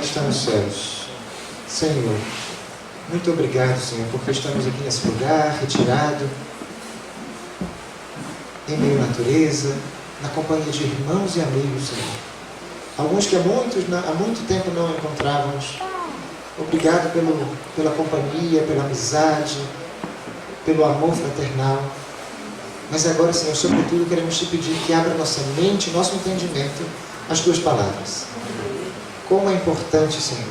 que está nos céus, Senhor, muito obrigado, Senhor, porque estamos aqui nesse lugar, retirado, em meio à natureza, na companhia de irmãos e amigos, Senhor. Alguns que há muito tempo não encontrávamos. Obrigado pela companhia, pela amizade, pelo amor fraternal. Mas agora, Senhor, sobretudo queremos te pedir que abra nossa mente, nosso entendimento às tuas palavras. Como é importante, Senhor,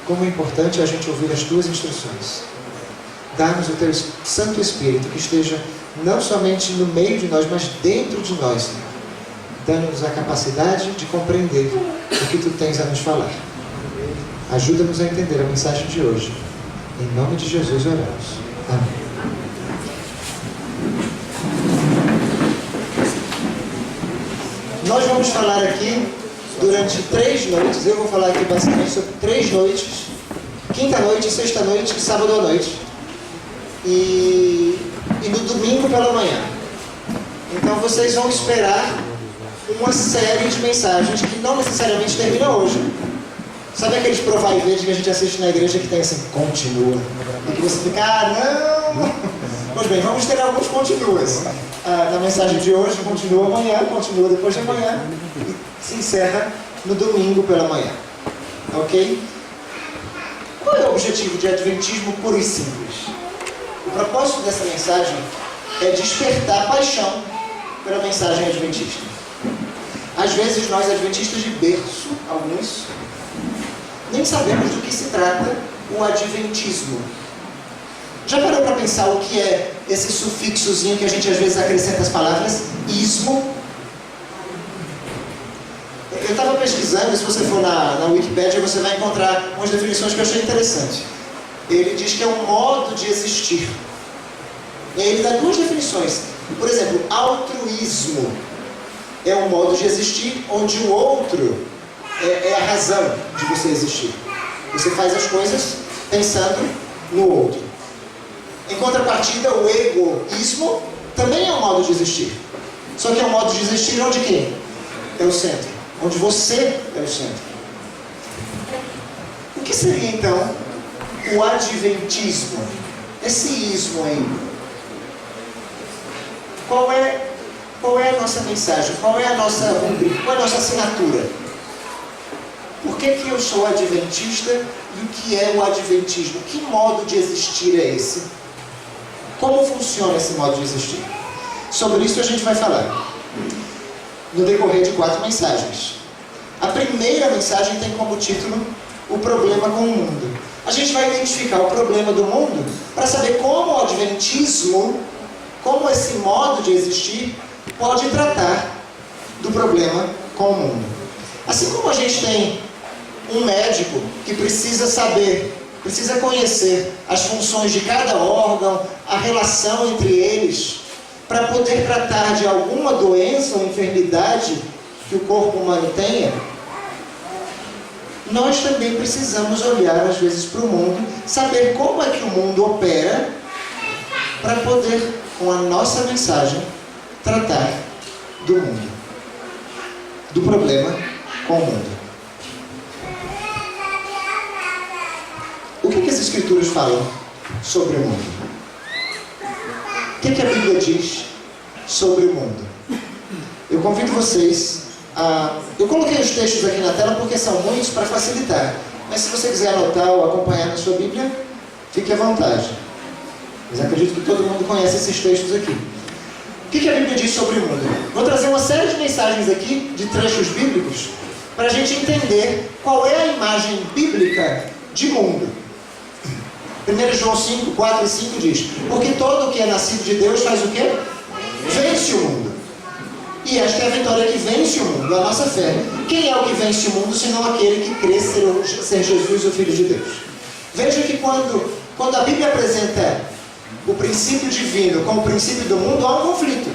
como é importante a gente ouvir as tuas instruções. Dá-nos o teu Santo Espírito que esteja não somente no meio de nós, mas dentro de nós, Senhor, dando-nos a capacidade de compreender o que tu tens a nos falar. Ajuda-nos a entender a mensagem de hoje. Em nome de Jesus oramos. Amém. Nós vamos falar aqui durante 3 noites. Eu vou falar aqui basicamente sobre 3 noites: quinta noite, sexta noite e sábado à noite. E no domingo pela manhã. Então vocês vão esperar uma série de mensagens que não necessariamente termina hoje. Sabe aqueles provai e verde que a gente assiste na igreja que tem assim, continua? E que você fica, não! Pois bem, vamos ter alguns continuas. Na mensagem de hoje, continua amanhã, continua depois de amanhã e se encerra no domingo pela manhã. Ok? Qual é o objetivo de Adventismo puro e simples? O propósito dessa mensagem é despertar paixão pela mensagem adventista. Às vezes nós adventistas de berço, alguns, nem sabemos do que se trata o adventismo. Já parou para pensar o que é esse sufixozinho que a gente às vezes acrescenta às palavras? Ismo. Eu estava pesquisando, se você for na Wikipédia, você vai encontrar umas definições que eu achei interessante. Ele diz que é um modo de existir. E aí ele dá 2 definições. Por exemplo, altruísmo é um modo de existir onde o outro é a razão de você existir. Você faz as coisas pensando no outro. Em contrapartida, o egoísmo também é um modo de existir. Só que é um modo de existir onde quem? É o centro. Onde você é o centro. O que seria então o adventismo? Esse ismo aí. Qual é a nossa mensagem? Qual é a nossa rubrica? Qual é a nossa assinatura? Por que eu sou adventista e o que é o adventismo? Que modo de existir é esse? Como funciona esse modo de existir? Sobre isso a gente vai falar no decorrer de 4 mensagens. A primeira mensagem tem como título o problema com o mundo. A gente vai identificar o problema do mundo para saber como o adventismo, como esse modo de existir pode tratar do problema com o mundo. Assim como a gente tem um médico que precisa saber, precisa conhecer as funções de cada órgão, a relação entre eles, para poder tratar de alguma doença ou enfermidade que o corpo humano tenha, nós também precisamos olhar às vezes para o mundo, saber como é que o mundo opera, para poder, com a nossa mensagem, tratar do mundo, do problema com o mundo. O que as Escrituras falam sobre o mundo? O que a Bíblia diz sobre o mundo? Eu convido vocês a... Eu coloquei os textos aqui na tela porque são muitos para facilitar. Mas se você quiser anotar ou acompanhar na sua Bíblia, fique à vontade. Mas acredito que todo mundo conhece esses textos aqui. O que a Bíblia diz sobre o mundo? Vou trazer uma série de mensagens aqui, de trechos bíblicos, para a gente entender qual é a imagem bíblica de mundo. 1 João 5, 4 e 5 diz: porque todo o que é nascido de Deus faz o quê? Vence o mundo. E esta é a vitória que vence o mundo, a nossa fé. Quem é o que vence o mundo, senão aquele que crê ser Jesus, o Filho de Deus? Veja que quando a Bíblia apresenta o princípio divino com o princípio do mundo, há um conflito.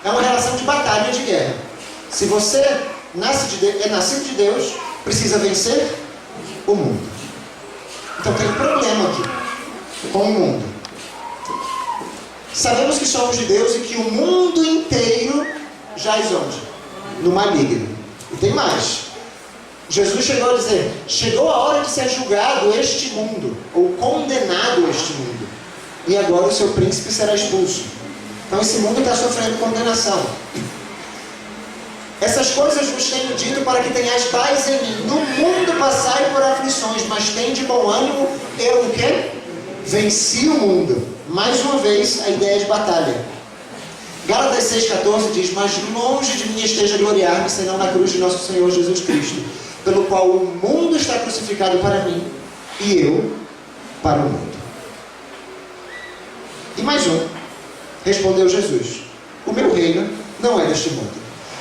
É uma relação de batalha, de guerra. Se você é nascido de Deus, precisa vencer o mundo. Então tem um problema aqui com o mundo. Sabemos que somos de Deus e que o mundo inteiro jaz onde? No maligno. E tem mais. Jesus chegou a dizer, chegou a hora de ser julgado este mundo, ou condenado este mundo, e agora o seu príncipe será expulso. Então esse mundo está sofrendo condenação. Essas coisas vos tenho dito para que tenhais paz em mim. No mundo passai por aflições, mas tende bom ânimo. Eu o quê? Venci o mundo. Mais uma vez a ideia de batalha. Gálatas 6,14 diz, mas longe de mim esteja gloriar-me, senão na cruz de nosso Senhor Jesus Cristo, pelo qual o mundo está crucificado para mim, e eu para o mundo. E mais um. Respondeu Jesus, o meu reino não é deste mundo.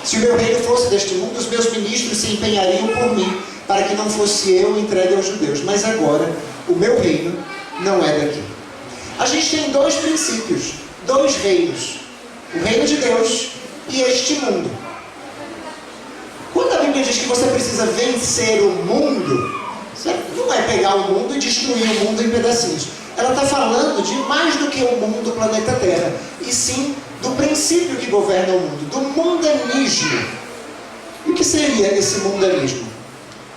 Se o meu reino fosse deste mundo, os meus ministros se empenhariam por mim, para que não fosse eu entregue aos judeus. Mas agora, o meu reino não é daqui. A gente tem dois princípios, dois reinos. O reino de Deus e este mundo. Quando a Bíblia diz que você precisa vencer o mundo, não é pegar o mundo e destruir o mundo em pedacinhos. Ela está falando de mais do que o mundo, o planeta Terra, e sim do princípio que governa o mundo, do mundanismo. E o que seria esse mundanismo?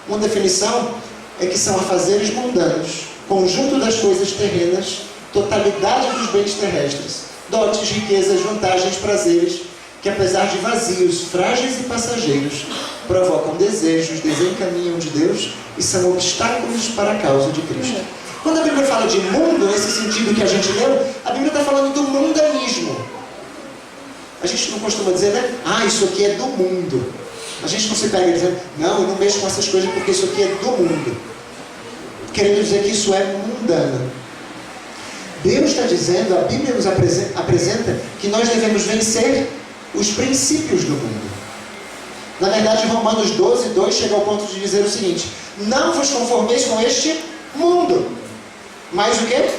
Uma definição é que são afazeres mundanos, conjunto das coisas terrenas, totalidade dos bens terrestres, dotes, riquezas, vantagens, prazeres, que apesar de vazios, frágeis e passageiros, provocam desejos, desencaminham de Deus e são obstáculos para a causa de Cristo. Quando a Bíblia fala de mundo, nesse sentido que a gente leu, a Bíblia está falando do mundanismo. A gente não costuma dizer, né? Ah, isso aqui é do mundo. A gente não se pega dizendo, não, eu não mexo com essas coisas porque isso aqui é do mundo. Querendo dizer que isso é mundano. Deus está dizendo, a Bíblia nos apresenta que nós devemos vencer os princípios do mundo. Na verdade, Romanos 12:2 chega ao ponto de dizer o seguinte, não vos conformeis com este mundo, mas o quê?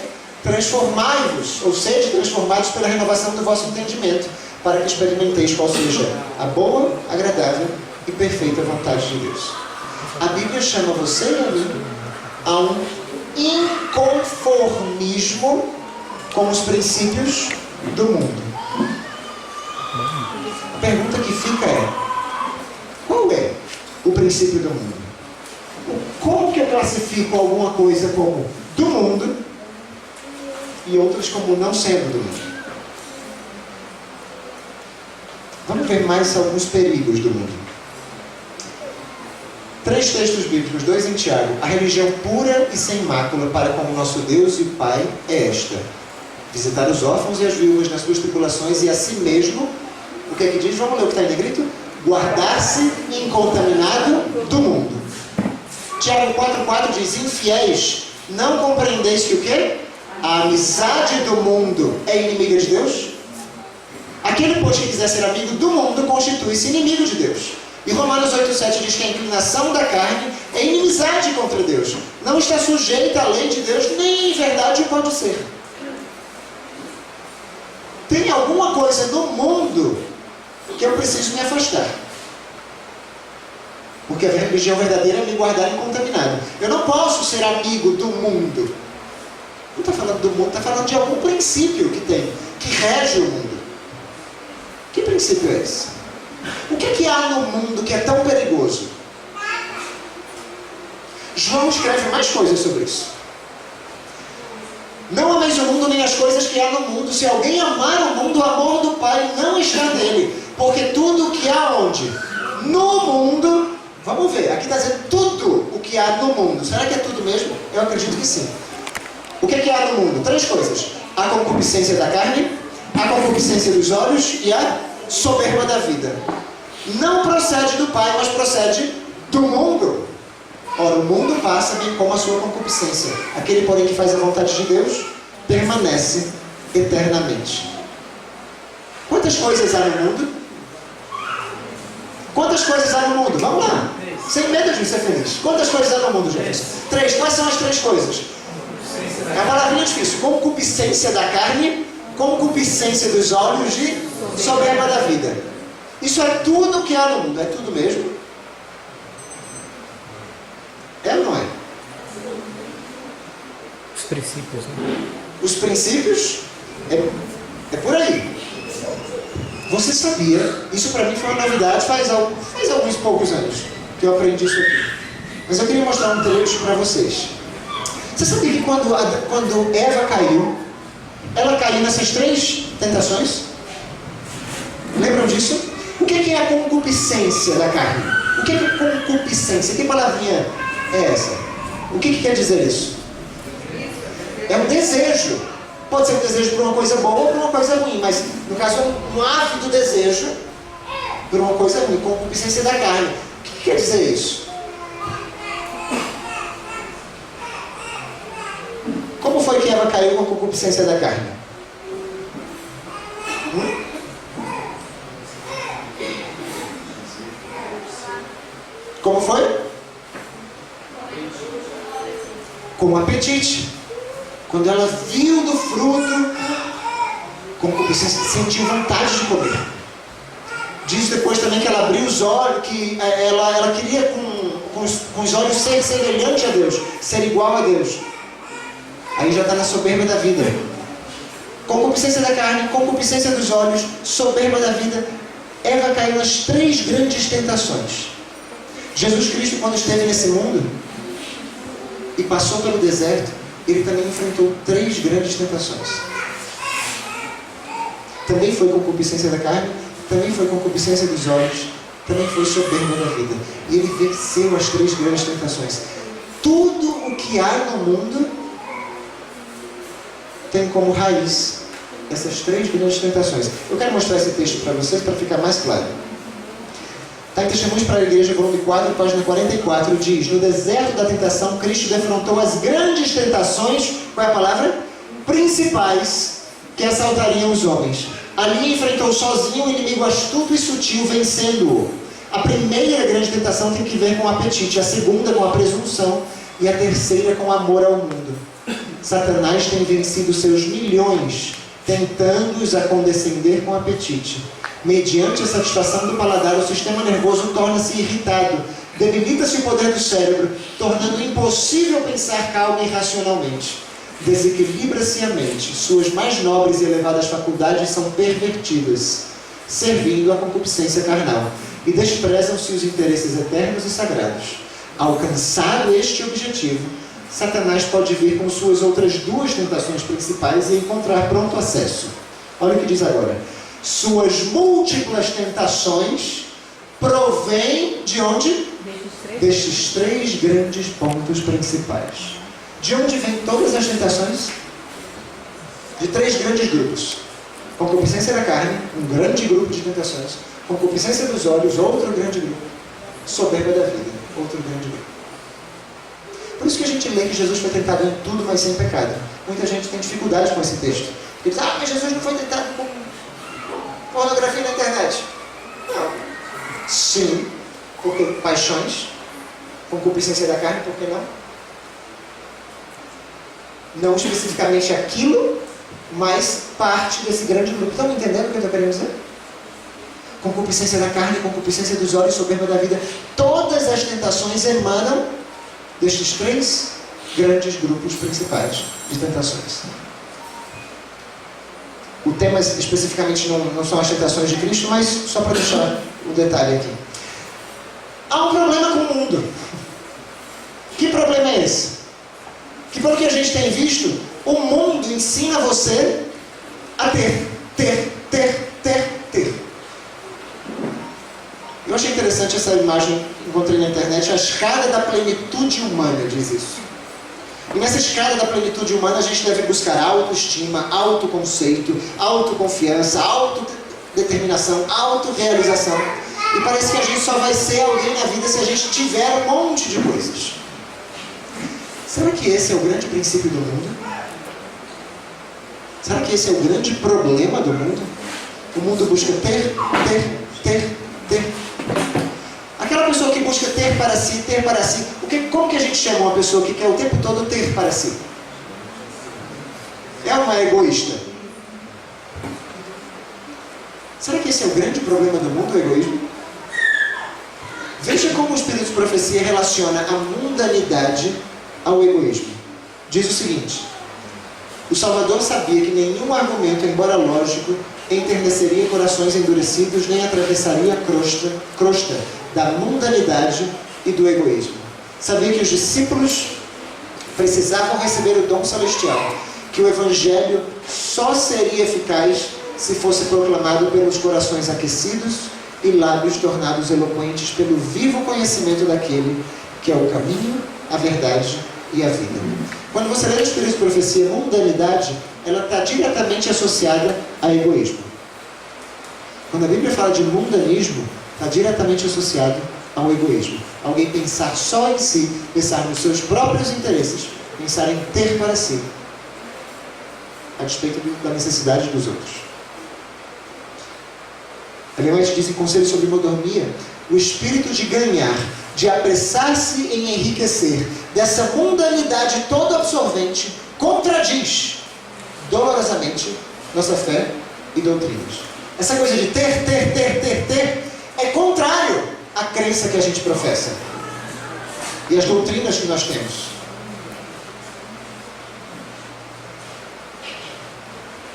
Transformai-vos, ou seja, transformados pela renovação do vosso entendimento, para que experimenteis qual seja a boa, agradável e perfeita vontade de Deus. A Bíblia chama você e a mim a um inconformismo com os princípios do mundo. A pergunta que fica é, qual é o princípio do mundo? Como que eu classifico alguma coisa como do mundo e outras como não sendo do mundo? Vamos ver mais alguns perigos do mundo. 3 textos bíblicos, 2 em Tiago. A religião pura e sem mácula para com o nosso Deus e Pai é esta: visitar os órfãos e as viúvas nas suas tribulações e a si mesmo, o que é que diz? Vamos ler o que está em negrito? Guardar-se incontaminado do mundo. Tiago 4,4 diz, infiéis, não compreendeis que o quê? A amizade do mundo é inimiga de Deus? Aquele, pois, que quiser ser amigo do mundo, constitui-se inimigo de Deus. E Romanos 8,7 diz que a inclinação da carne é inimizade contra Deus. Não está sujeita à lei de Deus, nem em verdade pode ser. Tem alguma coisa no mundo que eu preciso me afastar. Porque a religião verdadeira é me guardar incontaminado. Eu não posso ser amigo do mundo. Não está falando do mundo, está falando de algum princípio que tem, que rege o mundo. Que princípio é esse? O que há no mundo que é tão perigoso? João escreve mais coisas sobre isso. Não ameis o mundo nem as coisas que há no mundo. Se alguém amar o mundo, o amor do Pai não está nele. Porque tudo o que há onde? No mundo. Vamos ver, aqui está dizendo tudo o que há no mundo. Será que é tudo mesmo? Eu acredito que sim. O que há no mundo? 3 coisas. A concupiscência da carne, a concupiscência dos olhos e a soberba da vida. Não procede do Pai, mas procede do mundo. Ora, o mundo passa bem como a sua concupiscência. Aquele, porém, que faz a vontade de Deus, permanece eternamente. Quantas coisas há no mundo? Quantas coisas há no mundo? Vamos lá. Sem medo de ser feliz. Quantas coisas há no mundo, gente? 3. Quais são as 3 coisas? É uma palavrinha difícil. Concupiscência da carne, concupiscência dos olhos e soberba da vida. Isso é tudo o que há no mundo. É tudo mesmo? É ou não é? Os princípios, né? Os princípios é por aí. Você sabia? Isso para mim foi uma novidade faz alguns poucos anos que eu aprendi isso aqui. Mas eu queria mostrar um trecho para vocês. Você sabia que quando Eva caiu, ela caiu nessas 3 tentações? Lembram disso? O que é a concupiscência da carne? O que é concupiscência? Que palavrinha é essa? O que quer dizer isso? É um desejo. Pode ser um desejo por uma coisa boa ou por uma coisa ruim, mas no caso um ávido desejo por uma coisa ruim, concupiscência da carne. O que quer dizer isso? Como foi que Eva caiu com a concupiscência da carne? Como foi? Com o apetite. Quando ela viu do fruto, concupiscência, sentiu vontade de comer. Diz depois também que ela abriu os olhos, que ela queria com os olhos ser semelhante a Deus, ser igual a Deus. Aí já está na soberba da vida. Concupiscência da carne, concupiscência dos olhos, soberba da vida. Eva caiu nas 3 grandes tentações. Jesus Cristo, quando esteve nesse mundo e passou pelo deserto, ele também enfrentou 3 grandes tentações. Também foi concupiscência da carne, também foi concupiscência dos olhos, também foi soberba da vida. E ele venceu as 3 grandes tentações. Tudo o que há no mundo tem como raiz essas 3 grandes tentações. Eu quero mostrar esse texto para vocês para ficar mais claro. Está em Testemunhos para a Igreja, volume 4, página 44, diz: no deserto da tentação, Cristo defrontou as grandes tentações, qual é a palavra? Principais, que assaltariam os homens. Ali enfrentou sozinho o inimigo astuto e sutil, vencendo-o. A primeira grande tentação tem que ver com o apetite, a segunda com a presunção e a terceira com o amor ao mundo. Satanás tem vencido seus milhões, tentando-os a condescender com apetite. Mediante a satisfação do paladar, o sistema nervoso torna-se irritado, debilita-se o poder do cérebro, tornando impossível pensar calma e racionalmente. Desequilibra-se a mente, suas mais nobres e elevadas faculdades são pervertidas, servindo à concupiscência carnal, e desprezam-se os interesses eternos e sagrados. Alcançado este objetivo, Satanás pode vir com suas outras 2 tentações principais e encontrar pronto acesso. Olha o que diz agora. Suas múltiplas tentações provêm de onde? Destes 3 grandes pontos principais. De onde vêm todas as tentações? De 3 grandes grupos. Concupiscência da carne, um grande grupo de tentações. Concupiscência dos olhos, outro grande grupo. Soberba da vida, outro grande grupo. Por isso que a gente lê que Jesus foi tentado em tudo, mas sem pecado. Muita gente tem dificuldade com esse texto. Porque diz, mas Jesus não foi tentado com pornografia na internet. Não. Sim, porque paixões, concupiscência da carne, por que não? Não especificamente aquilo, mas parte desse grande grupo. Estão entendendo o que eu estou querendo dizer? Concupiscência da carne, concupiscência dos olhos, soberba da vida. Todas as tentações emanam destes 3 grandes grupos principais de tentações. O tema especificamente não são as tentações de Cristo, mas só para deixar o detalhe aqui. Há um problema com o mundo. Que problema é esse? Que pelo que a gente tem visto, o mundo ensina você a ter. Eu achei interessante essa imagem que encontrei na internet, a escada da plenitude humana diz isso. E nessa escada da plenitude humana a gente deve buscar autoestima, autoconceito, autoconfiança, autodeterminação, autorrealização. E parece que a gente só vai ser alguém na vida se a gente tiver um monte de coisas. Será que esse é o grande princípio do mundo? Será que esse é o grande problema do mundo? O mundo busca ter. Aquela pessoa que busca ter para si, como que a gente chama uma pessoa que quer o tempo todo ter para si? É uma egoísta. Será que esse é o grande problema do mundo, o egoísmo? Veja como o Espírito de Profecia relaciona a mundanidade ao egoísmo. Diz o seguinte: o Salvador sabia que nenhum argumento, embora lógico, enterneceria corações endurecidos, nem atravessaria a crosta da mundanidade e do egoísmo. Sabia que os discípulos precisavam receber o dom celestial, que o Evangelho só seria eficaz se fosse proclamado pelos corações aquecidos e lábios tornados eloquentes pelo vivo conhecimento daquele que é o caminho, a verdade e a vida. Quando você lê no Espírito de Profecia, mundanidade, ela está diretamente associada a egoísmo. Quando a Bíblia fala de mundanismo, está diretamente associado ao egoísmo. Alguém pensar só em si, pensar nos seus próprios interesses, pensar em ter para si, a despeito da necessidade dos outros. Ellen White diz em Conselho sobre Mordomia: o espírito de ganhar, de apressar-se em enriquecer, dessa mundanidade toda absorvente, contradiz dolorosamente nossa fé e doutrinas. Essa coisa de ter, é contrário à crença que a gente professa e às doutrinas que nós temos.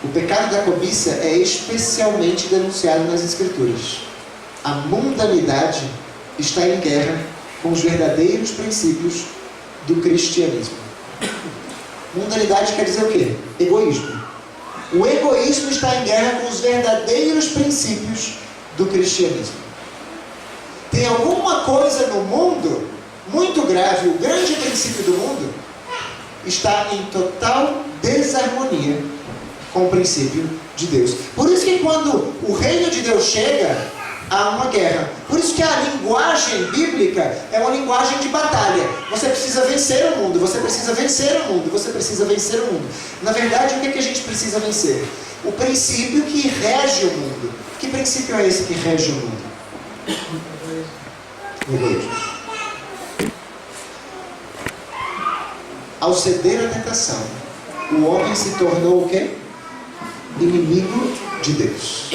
O pecado da cobiça é especialmente denunciado nas Escrituras. A mundanidade está em guerra com os verdadeiros princípios do cristianismo. Mundanidade quer dizer o quê? Egoísmo. O egoísmo está em guerra com os verdadeiros princípios do cristianismo. Tem alguma coisa no mundo muito grave, o grande princípio do mundo está em total desarmonia com o princípio de Deus. Por isso que quando o reino de Deus chega, há uma guerra. Por isso que a linguagem bíblica é uma linguagem de batalha. Você precisa vencer o mundo, você precisa vencer o mundo, você precisa vencer o mundo. Na verdade, o que é que a gente precisa vencer? O princípio que rege o mundo. Que princípio é esse que rege o mundo? O egoísmo. Ao ceder à tentação, o homem se tornou o quê? Inimigo de Deus.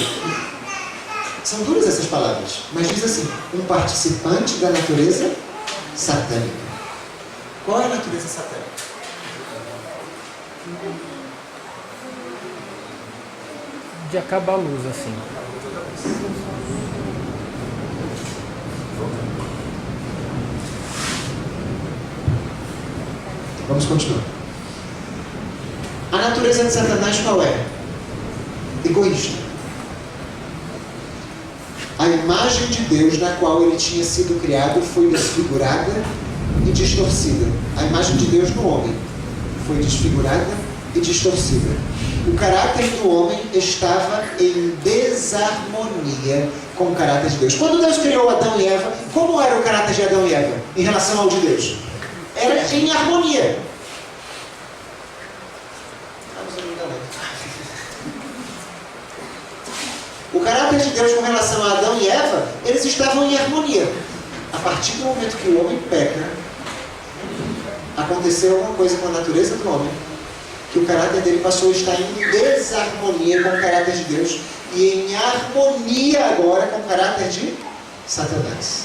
São duras essas palavras, mas diz assim: um participante da natureza satânica. Qual é a natureza satânica? De acabar a luz, assim. Vamos continuar. A natureza de Satanás qual é? Egoísta. A imagem de Deus na qual ele tinha sido criado foi desfigurada e distorcida. A imagem de Deus no homem foi desfigurada e distorcida. O caráter do homem estava em desarmonia com o caráter de Deus. Quando Deus criou Adão e Eva, como era o caráter de Adão e Eva em relação ao de Deus? Era em harmonia. O caráter de Deus com relação a Adão e Eva, eles estavam em harmonia. A partir do momento que o homem peca, aconteceu alguma coisa com a natureza do homem, que o caráter dele passou a estar em desarmonia com o caráter de Deus e em harmonia agora com o caráter de Satanás.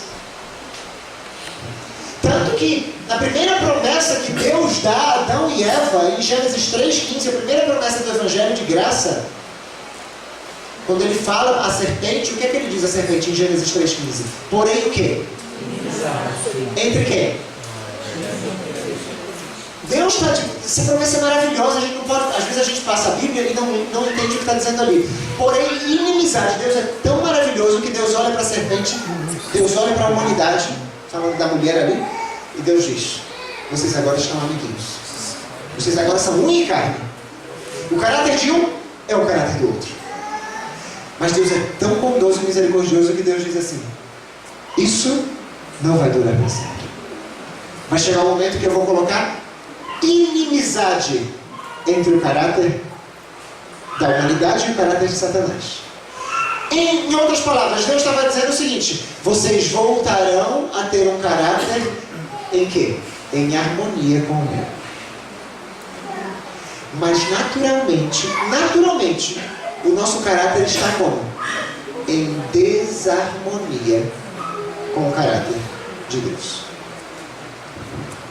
Tanto que na primeira promessa que Deus dá a Adão e Eva, em Gênesis 3,15, a primeira promessa do Evangelho de graça, quando ele fala a serpente, o que é que ele diz a serpente em Gênesis 3,15? Porém o quê? Entre quem? Deus está... Essa promessa é maravilhosa, a gente não pode... Às vezes a gente passa a Bíblia e não entende o que está dizendo ali. Porém, inimizade. Deus é tão maravilhoso que Deus olha para a serpente, Deus olha para a humanidade, falando da mulher ali, e Deus diz: vocês agora estão amiguinhos. Vocês agora são um e carne. O caráter de um é o caráter do outro. Mas Deus é tão bondoso e misericordioso que Deus diz assim: isso não vai durar para sempre. Vai chegar um momento que eu vou colocar inimizade entre o caráter da humanidade e o caráter de Satanás. Em outras palavras, Deus estava dizendo o seguinte: vocês voltarão a ter um caráter em quê? Em harmonia com o meu. Mas naturalmente, o nosso caráter está como? Em desarmonia com o caráter de Deus.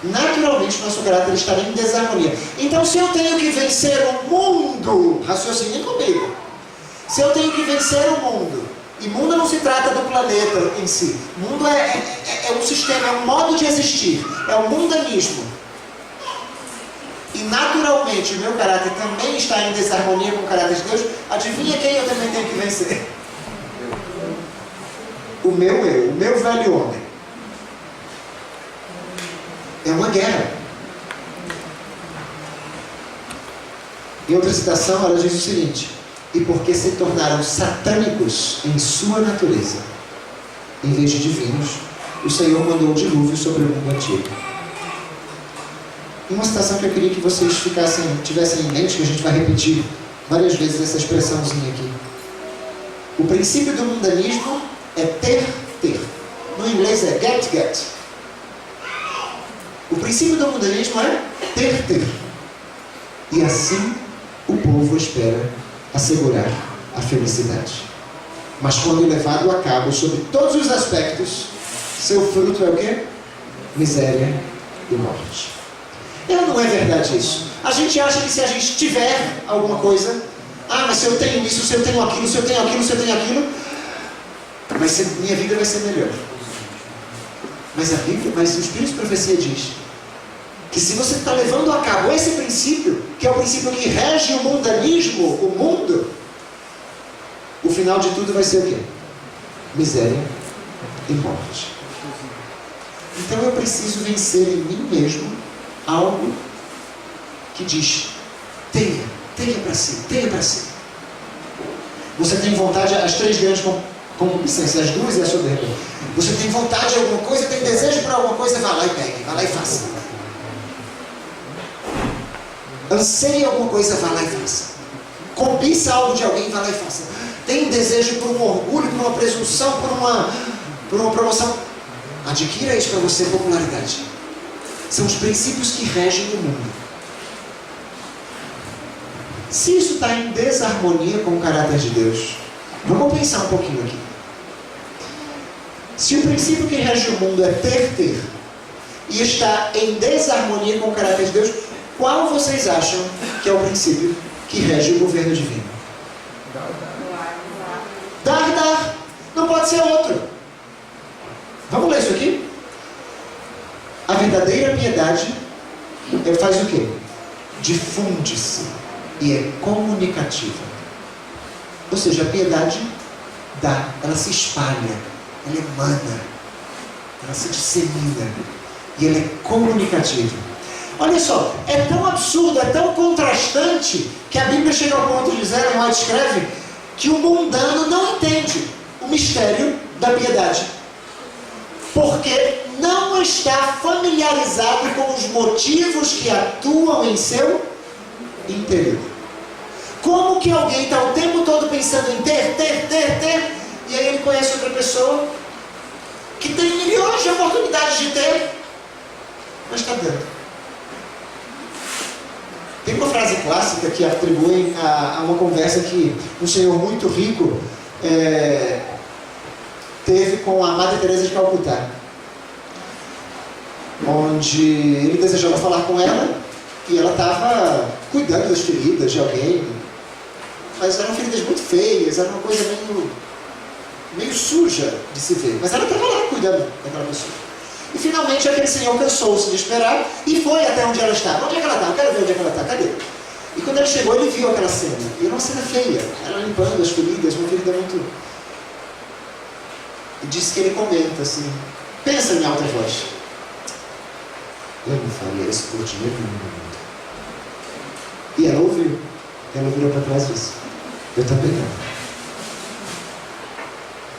Naturalmente o nosso caráter está em desarmonia. Então, se eu tenho que vencer o mundo, raciocinem comigo. Se eu tenho que vencer o mundo E mundo não se trata do planeta em si. Mundo é um sistema, é um modo de existir. É o mundanismo. E naturalmente o meu caráter também está em desarmonia com o caráter de Deus. Adivinha quem eu também tenho que vencer? O meu eu, o meu velho homem. É uma guerra. Em outra citação, ela diz o seguinte: e porque se tornaram satânicos em sua natureza, em vez de divinos, o Senhor mandou um dilúvio sobre o mundo antigo. Uma citação que eu queria que vocês tivessem em mente, que a gente vai repetir várias vezes essa expressãozinha aqui. O princípio do mundanismo é ter. No inglês é get. O princípio do mundanismo é ter. E assim o povo espera assegurar a felicidade. Mas quando levado a cabo sobre todos os aspectos, seu fruto é o quê? Miséria e morte. Não é verdade isso. A gente acha que se a gente tiver alguma coisa, mas se eu tenho isso, se eu tenho aquilo, se eu tenho aquilo, minha vida vai ser melhor. Mas o Espírito de Profecia diz que se você está levando a cabo esse princípio, que é o princípio que rege o mundanismo, o mundo, o final de tudo vai ser o quê? Miséria e morte. Então eu preciso vencer em mim mesmo algo que diz: tenha para si. Você tem vontade, as três grandes concupiscências, as duas e a soberba. Você tem vontade de alguma coisa, tem desejo por alguma coisa, vá lá e pegue, vá lá e faça. Anseia alguma coisa, vá lá e faça. Cobiça algo de alguém, vá lá e faça. Tem desejo por um orgulho, por uma presunção, por uma promoção, adquira isso para você, popularidade. São os princípios que regem o mundo. Se isso está em desarmonia com o caráter de Deus, vamos pensar um pouquinho aqui. Se o princípio que rege o mundo é ter, e está em desarmonia com o caráter de Deus, qual vocês acham que é o princípio que rege o governo divino? Dar. Não pode ser outro. Vamos ler isso aqui? A verdadeira piedade faz o quê? Difunde-se e é comunicativa. Ou seja, a piedade dá, ela se espalha, ela emana, ela se dissemina e ela é comunicativa. Olha só, é tão absurdo, é tão contrastante que a Bíblia chega ao ponto de dizer, Ellen White escreve, que o mundano não entende o mistério da piedade, porque não está familiarizado com os motivos que atuam em seu interior. Como que alguém está o tempo todo pensando em ter, e aí ele conhece outra pessoa que tem milhões de oportunidades de ter, mas está dando. Tem uma frase clássica que atribuem a uma conversa que um senhor muito rico teve com a Madre Teresa de Calcutá, onde ele desejava falar com ela e ela estava cuidando das feridas de alguém, mas eram feridas muito feias, era uma coisa meio suja de se ver, mas ela estava lá cuidando daquela pessoa. E finalmente aquele senhor cansou-se de esperar e foi até onde ela estava. Onde é que ela está? Eu quero ver onde é que ela está, cadê? E quando ele chegou, ele viu aquela cena, e era uma cena feia, ela limpando as feridas, uma ferida muito... E disse que ele comenta assim, pensa em alta voz: eu não faria isso por dinheiro nenhum. E ela ouviu. Ela virou para trás e disse: eu também não.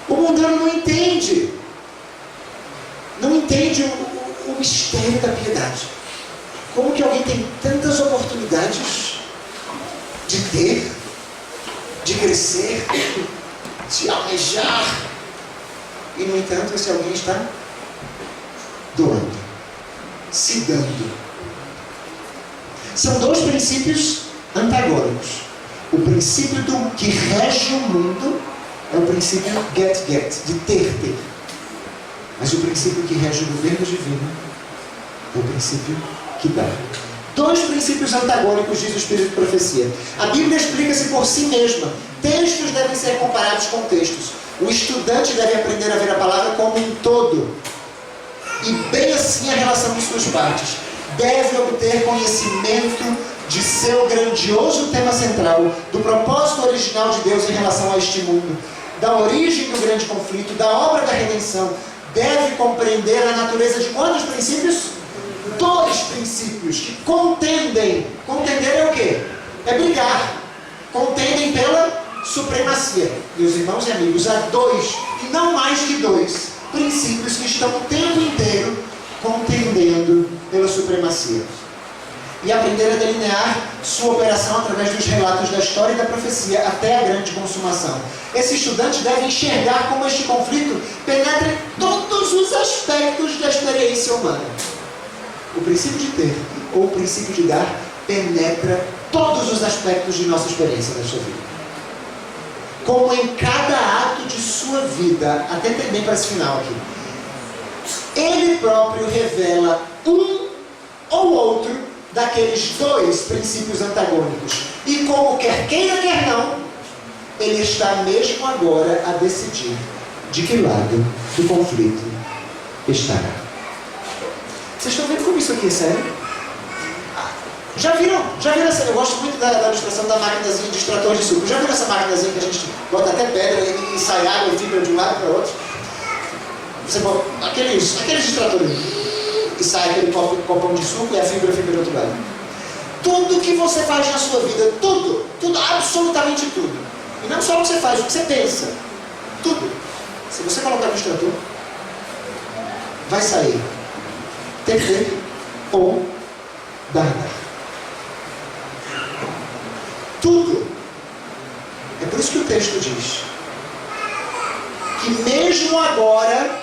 O mundano não entende. Não entende o mistério da piedade. Como que alguém tem tantas oportunidades de ter, de crescer, de almejar, e no entanto esse alguém está doando, se dando. São dois princípios antagônicos. O princípio que rege o mundo é o princípio get, de ter. Mas o princípio que rege o governo divino é o princípio que dá. Dois princípios antagônicos, diz o Espírito de Profecia. A Bíblia explica-se por si mesma. Textos devem ser comparados com textos. O estudante deve aprender a ver a palavra como um todo, e bem assim a relação de suas partes. Deve obter conhecimento de seu grandioso tema central, do propósito original de Deus em relação a este mundo, da origem do grande conflito, da obra da redenção. Deve compreender a natureza de quantos princípios? 2 princípios que contendem. Contender é o quê? É brigar. Contendem pela supremacia. Meus irmãos e amigos, há 2, e não mais que 2, princípios que estão o tempo inteiro contendendo pela supremacia. E aprender a delinear sua operação através dos relatos da história e da profecia até a grande consumação. Esse estudante deve enxergar como este conflito penetra em todos os aspectos da experiência humana. O princípio de ter, ou o princípio de dar, penetra todos os aspectos de nossa experiência da sua vida. Como em cada ato de sua vida, atentem bem para esse final aqui, ele próprio revela um ou outro daqueles 2 princípios antagônicos. E como quer queira, quer não, ele está mesmo agora a decidir de que lado do conflito estará. Vocês estão vendo como isso aqui é sério? Já viram essa? Eu gosto muito da ilustração da maquinazinha de extrator de suco. Já viram essa maquinazinha que a gente bota até pedra e sai água e fibra de um lado para o outro? Você bota aqueles extratores e sai aquele copão de suco e a fibra fica do outro lado. Tudo que você faz na sua vida, tudo, absolutamente tudo. E não só o que você faz, o que você pensa. Tudo. Se você colocar no extrator, vai sair ter ou dar. Tudo. É por isso que o texto diz que mesmo agora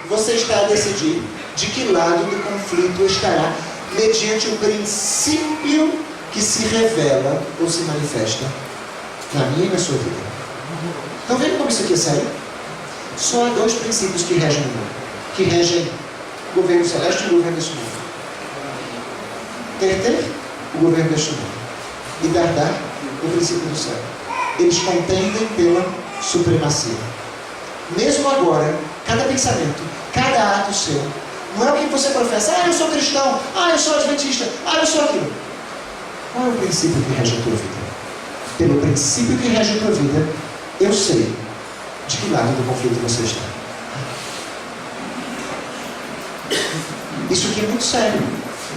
você está a decidir de que lado do conflito estará, mediante o princípio que se revela ou se manifesta na minha e na sua vida. Estão vendo como isso aqui é sério? Só há 2 princípios que regem o mundo, que regem o governo celeste e o governo deste mundo. Ter, o governo deste mundo. E dar, o princípio do céu. Eles contendem pela supremacia. Mesmo agora, cada pensamento, cada ato seu, não é o que você professa. Eu sou cristão. Eu sou adventista. Eu sou aquilo. Qual é o princípio que rege a tua vida? Pelo princípio que rege a tua vida, eu sei de que lado do conflito você está. Isso aqui é muito sério.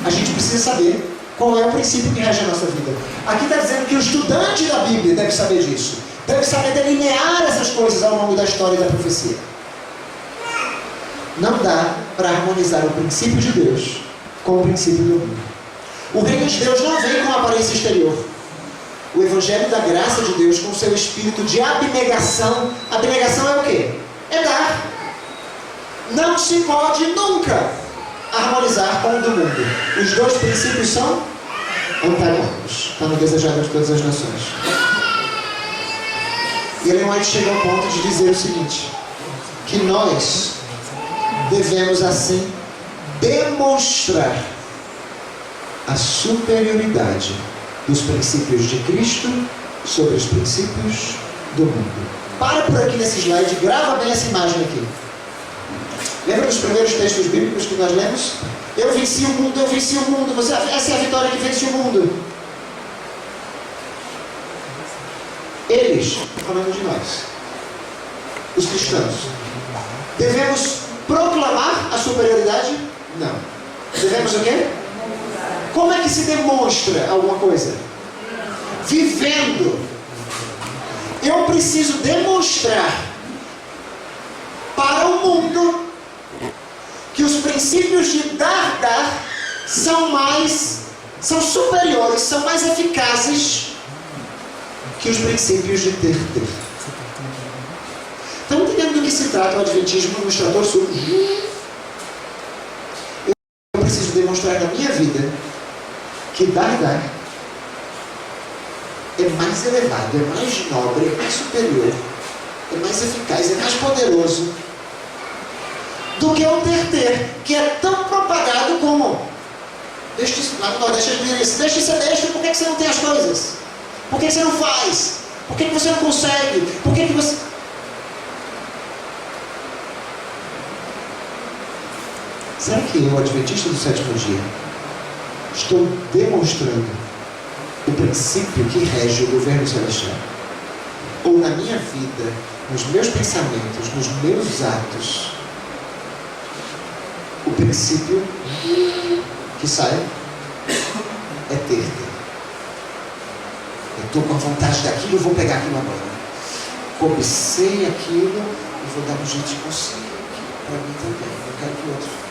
A gente precisa saber qual é o princípio que rege a nossa vida. Aqui está dizendo que o estudante da Bíblia deve saber disso. Deve saber delinear essas coisas ao longo da história e da profecia. Não dá para harmonizar o princípio de Deus com o princípio do mundo. O reino de Deus não vem com aparência exterior. O evangelho da graça de Deus com o seu espírito de abnegação. Abnegação é o quê? É dar. Não se pode nunca harmonizar com o do mundo. Os 2 princípios são antagônicos. Está no Desejável de Todas as Nações. E Ellen White chega ao ponto de dizer o seguinte, que nós devemos assim demonstrar a superioridade dos princípios de Cristo sobre os princípios do mundo. Para por aqui nesse slide, grava bem essa imagem aqui. Lembra dos primeiros textos bíblicos que nós lemos? Eu venci o mundo, eu venci o mundo. Essa é a vitória que vence o mundo. Eles, falando de nós, os cristãos, devemos proclamar a superioridade? Não. Devemos o quê? Como é que se demonstra alguma coisa? Vivendo. Eu preciso demonstrar para o mundo que os princípios de dar são superiores, são mais eficazes que os princípios de ter. Estão entendendo do que se trata o adventismo no extrator sul? Eu preciso demonstrar na minha vida que dar é mais elevado, é mais nobre, é mais superior, é mais eficaz, é mais poderoso do que o ter, que é tão propagado como lá no Nordeste eles dizem isso, deixa de ser besta, por que você não tem as coisas? Por que você não faz? Por que você não consegue? Por que você... Será que eu, adventista do sétimo dia, estou demonstrando o princípio que rege o governo celestial? Ou na minha vida, nos meus pensamentos, nos meus atos, o princípio que sai é ter. Eu estou com a vontade daquilo, eu vou pegar aquilo agora. Cobicei aquilo e vou dar um jeito de conseguir aquilo para mim também. Eu quero que o outro.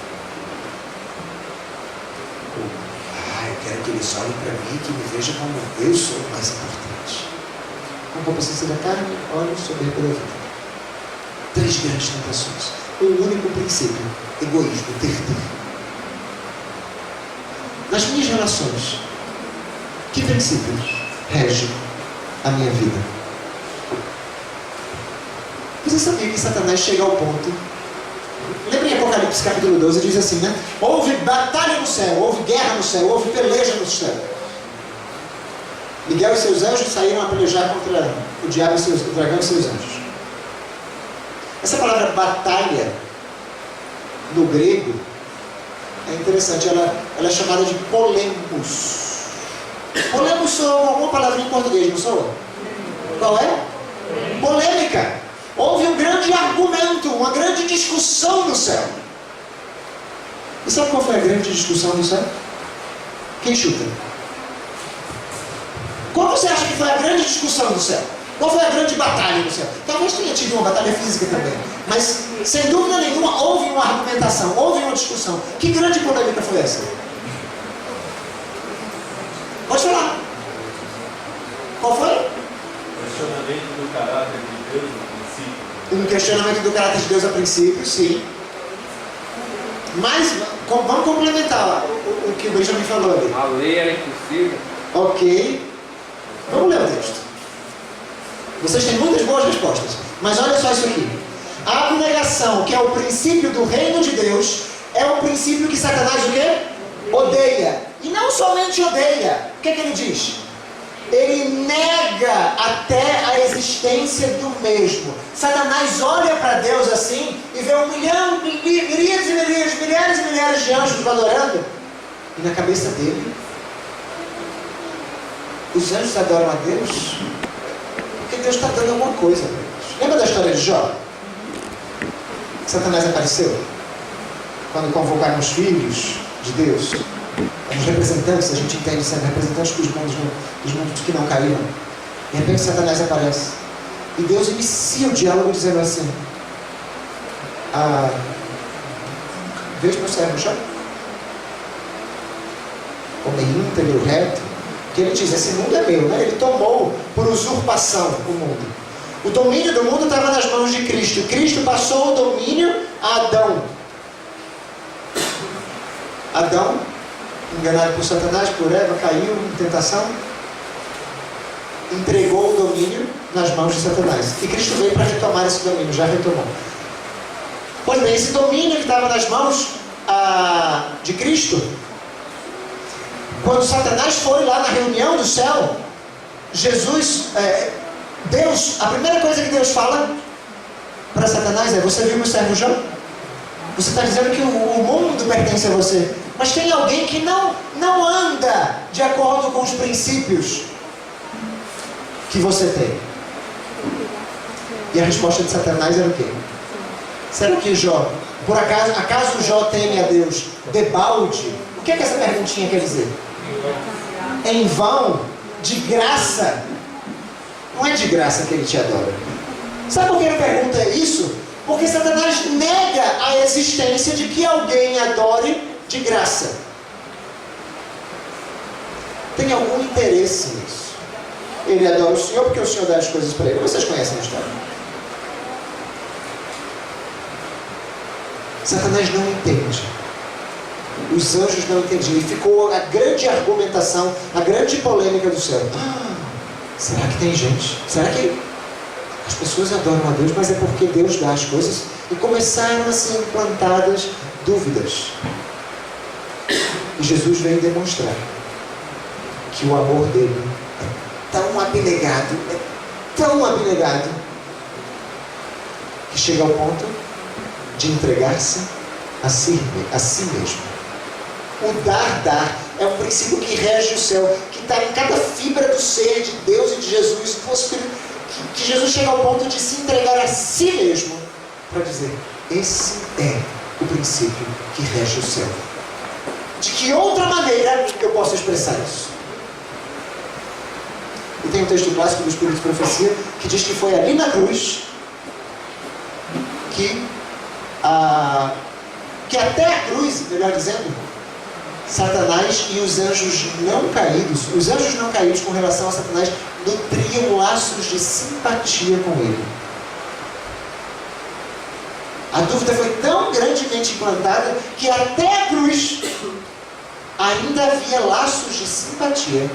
Eu quero que eles olhem para mim e que me vejam como eu sou o mais importante. Concupiscência da carne, olhos, soberba da vida. 3 grandes tentações. Um único princípio: egoísmo, ter. Nas minhas relações, que princípio rege a minha vida? Você sabia que Satanás chega ao ponto? Lembra em Apocalipse capítulo 12, diz assim, né? Houve batalha no céu, houve guerra no céu, houve peleja no céu. Miguel e seus anjos saíram a pelejar contra o diabo e o dragão e seus anjos. Essa palavra batalha, no grego, é interessante, ela é chamada de polemos. Polemos soa alguma palavra em português, não soa? Qual é? Polêmica. Houve um grande argumento, uma grande discussão no céu. E sabe qual foi a grande discussão no céu? Quem chuta? Qual você acha que foi a grande discussão no céu? Qual foi a grande batalha no céu? Talvez tenha tido uma batalha física também. Mas, sem dúvida nenhuma, houve uma argumentação, houve uma discussão. Que grande polêmica foi essa? Pode falar. Qual foi? Questionamento do caráter de Deus no princípio. Um questionamento do caráter de Deus a princípio, sim. Mas, vamos complementar o que o Benjamin falou ali. A lei era impossível. Ok. Vamos ler o texto. Vocês têm muitas boas respostas. Mas olha só isso aqui. A abnegação, que é o princípio do reino de Deus, é um princípio que Satanás o quê? Odeia. E não somente odeia. O que é que ele diz? Ele nega até a existência do mesmo. Satanás olha para Deus assim e vê 1 milhão, milhares e milhares, milhares e milhares de anjos o adorando. E na cabeça dele, os anjos adoram a Deus porque Deus está dando alguma coisa para eles. Lembra da história de Jó? Satanás apareceu quando convocaram os filhos de Deus, os representantes, a gente entende sendo representantes dos mundos que não caíram. De repente Satanás aparece e Deus inicia o diálogo dizendo assim: veja meu servo Jó, homem íntegro, reto, que ele diz: esse mundo é meu, né? Ele tomou por usurpação o mundo. O domínio do mundo estava nas mãos de Cristo. Cristo passou o domínio a Adão. Adão, enganado por Satanás, por Eva, caiu em tentação, entregou o domínio nas mãos de Satanás. E Cristo veio para retomar esse domínio, já retomou. Pois bem, esse domínio que estava nas mãos de Cristo, quando Satanás foi lá na reunião do céu, Deus, a primeira coisa que Deus fala para Satanás é: você viu meu servo Jó? Você está dizendo que o mundo pertence a você, mas tem alguém que não anda de acordo com os princípios que você tem. E a resposta de Satanás era o quê? Será que Jó, por acaso Jó teme a Deus debalde? O que é que essa perguntinha quer dizer? Em vão, de graça. Não é de graça que ele te adora. Sabe por que ele pergunta isso? Porque Satanás nega a existência de que alguém adore de graça. Tem algum interesse nisso. Ele adora o Senhor porque o Senhor dá as coisas para ele. Vocês conhecem a história. Satanás não entende. Os anjos não entendiam. E ficou a grande argumentação, a grande polêmica do céu. Será que tem gente? Será que as pessoas adoram a Deus, mas é porque Deus dá as coisas? E começaram a ser implantadas dúvidas. E Jesus veio demonstrar que o amor dele é tão abnegado, que chega ao ponto de entregar-se a si mesmo. O dar é um princípio que rege o céu, que está em cada fibra do ser de Deus e de Jesus, que Jesus chega ao ponto de se entregar a si mesmo, para dizer, esse é o princípio que rege o céu. De que outra maneira eu posso expressar isso? E tem um texto clássico do Espírito de Profecia, que diz que foi ali na cruz, que até a cruz, melhor dizendo, Satanás e os anjos não caídos com relação a Satanás nutriam laços de simpatia com ele. A dúvida foi tão grandemente implantada que até a cruz ainda havia laços de simpatia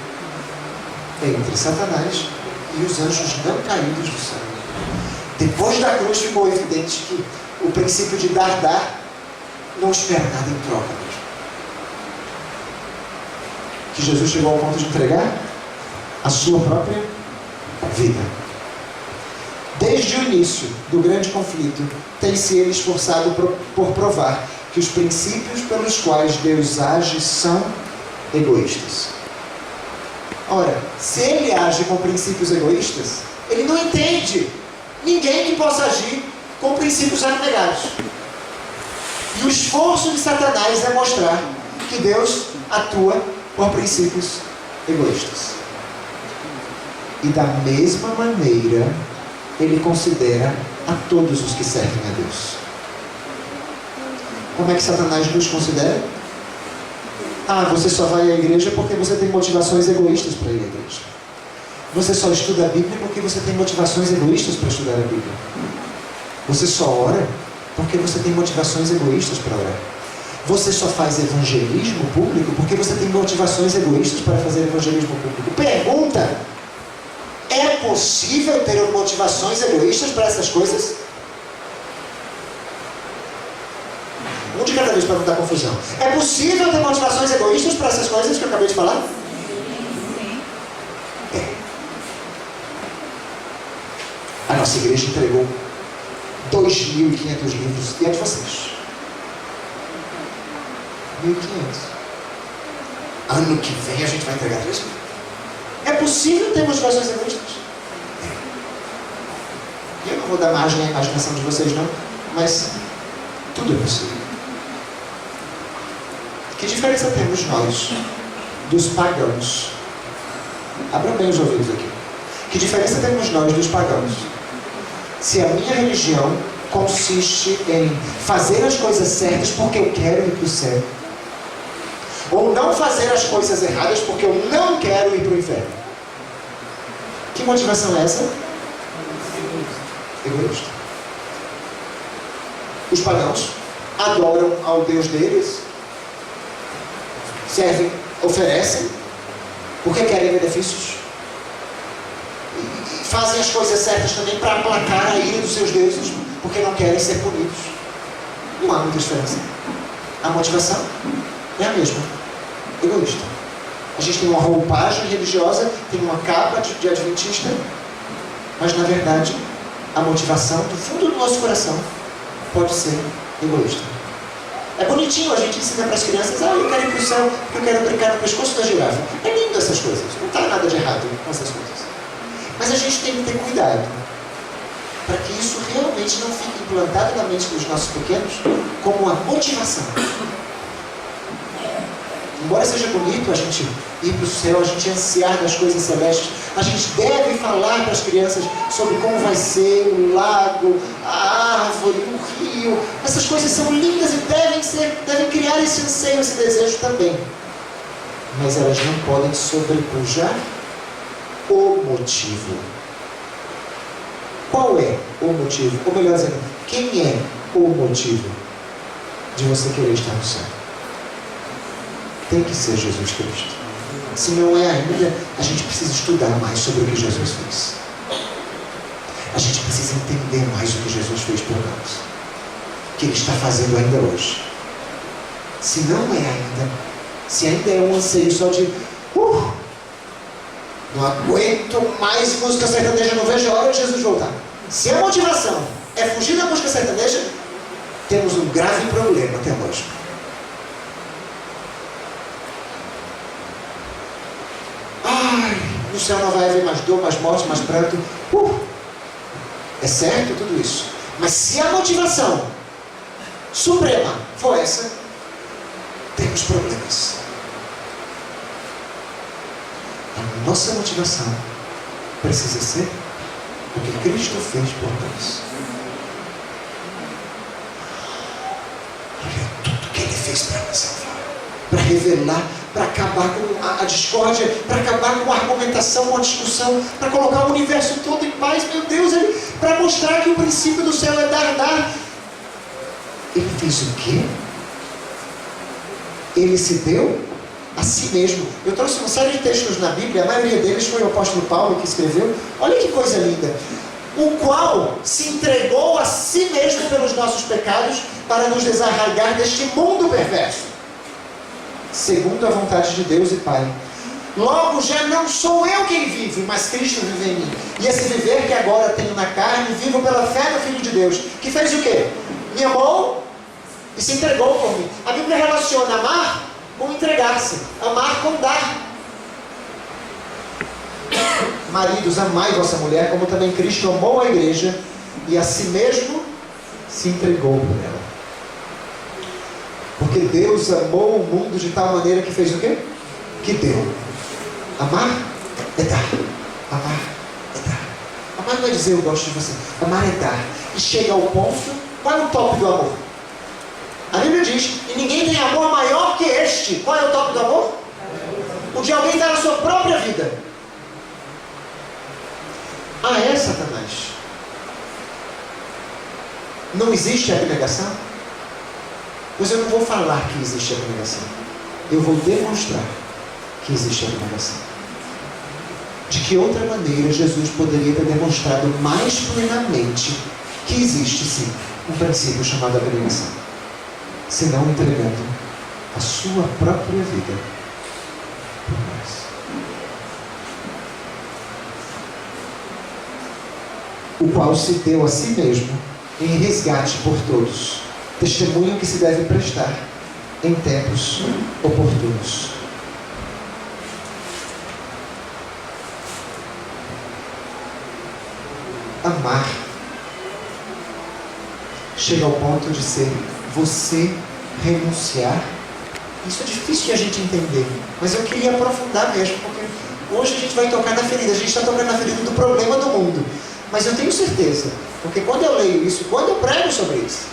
entre Satanás e os anjos não caídos do céu. Depois da cruz ficou evidente que o princípio de dar não espera nada em troca mesmo. Que Jesus chegou ao ponto de entregar a sua própria vida. Desde o início do grande conflito, tem-se ele esforçado por provar que os princípios pelos quais Deus age são egoístas. Ora, se ele age com princípios egoístas, ele não entende ninguém que possa agir com princípios abnegados. E o esforço de Satanás é mostrar que Deus atua por princípios egoístas. E da mesma maneira, ele considera a todos os que servem a Deus. Como é que Satanás nos considera? Você só vai à igreja porque você tem motivações egoístas para ir à igreja. Você só estuda a Bíblia porque você tem motivações egoístas para estudar a Bíblia. Você só ora porque você tem motivações egoístas para orar. Você só faz evangelismo público porque você tem motivações egoístas para fazer evangelismo público. Pergunta: é possível ter motivações egoístas para essas coisas? Um de cada vez para não dar confusão. É possível ter motivações egoístas para essas coisas que eu acabei de falar? É. A nossa igreja entregou 2.500 livros. E é de vocês? 1.500. Ano que vem a gente vai entregar 3.000. É possível ter motivações egoístas? É. Eu não vou dar margem à imaginação de vocês, não, mas tudo é possível. Que diferença temos nós dos pagãos? Abram bem os ouvidos aqui. Que diferença temos nós dos pagãos? Se a minha religião consiste em fazer as coisas certas porque eu quero ir para o céu, ou não fazer as coisas erradas porque eu não quero ir para o inferno. Que motivação é essa? Egoísta. Os pagãos adoram ao Deus deles, servem, oferecem, porque querem benefícios, e fazem as coisas certas também para aplacar a ira dos seus deuses, porque não querem ser punidos. Não há muita diferença. A motivação é a mesma. Egoísta. A gente tem uma roupagem religiosa, tem uma capa de adventista, mas na verdade a motivação do fundo do nosso coração pode ser egoísta. É bonitinho, a gente ensina para as crianças: eu quero ir para o céu porque eu quero brincar no pescoço da girafa. É lindo essas coisas, não está nada de errado com essas coisas. Mas a gente tem que ter cuidado para que isso realmente não fique implantado na mente dos nossos pequenos como uma motivação. Embora seja bonito a gente ir para o céu, a gente ansiar das coisas celestes, a gente deve falar para as crianças sobre como vai ser o lago, a árvore, o rio. Essas coisas são lindas e devem criar esse anseio, esse desejo também. Mas elas não podem sobrepujar o motivo. Qual é o motivo? Ou melhor dizendo, quem é o motivo de você querer estar no céu? Tem que ser Jesus Cristo. Se não é ainda, a gente precisa estudar mais sobre o que Jesus fez. A gente precisa entender mais o que Jesus fez por nós, o que Ele está fazendo ainda hoje. Se não é ainda, se ainda é um anseio só de não aguento mais música sertaneja, não vejo a hora de Jesus voltar. Se a motivação é fugir da música sertaneja, temos um grave problema teológico. Ai, no céu não vai haver mais dor, mais morte, mais pranto. É certo tudo isso. Mas se a motivação suprema for essa, temos problemas. A nossa motivação precisa ser o que Cristo fez por nós. Olha tudo que Ele fez para nos salvar, para revelar, para acabar com a discórdia, para acabar com a argumentação, com a discussão, para colocar o universo todo em paz. Meu Deus, para mostrar que o princípio do céu é dar. Ele fez o quê? Ele se deu a si mesmo. Eu trouxe uma série de textos na Bíblia, a maioria deles foi o apóstolo Paulo que escreveu. Olha que coisa linda. O qual se entregou a si mesmo pelos nossos pecados para nos desarraigar deste mundo perverso, segundo a vontade de Deus e Pai. Logo, já não sou eu quem vive, mas Cristo vive em mim. E esse viver que agora tenho na carne, vivo pela fé no Filho de Deus, que fez o quê? Me amou e se entregou por mim. A Bíblia relaciona amar com entregar-se, amar com dar. Maridos, amai vossa mulher, como também Cristo amou a igreja e a si mesmo se entregou por ela. Porque Deus amou o mundo de tal maneira que fez o quê? Que deu. Amar é dar. Amar é dar. Amar não é dizer eu gosto de você. Amar é dar. E chega ao ponto, qual é o top do amor? A Bíblia diz, e ninguém tem amor maior que este. Qual é o top do amor? O de alguém dar a sua própria vida. Ah, é, Satanás? Não existe abnegação? Pois eu não vou falar que existe abnegação. Eu vou demonstrar que existe abnegação. De que outra maneira Jesus poderia ter demonstrado mais plenamente que existe sim um princípio chamado abnegação, senão entregando a sua própria vida por nós. O qual se deu a si mesmo em resgate por todos, testemunho que se deve prestar em tempos oportunos. Amar chega ao ponto de ser você renunciar. Isso é difícil de a gente entender, mas eu queria aprofundar mesmo, porque hoje a gente vai tocar na ferida. A gente está tocando na ferida do problema do mundo, mas eu tenho certeza, porque quando eu leio isso, quando eu prego sobre isso,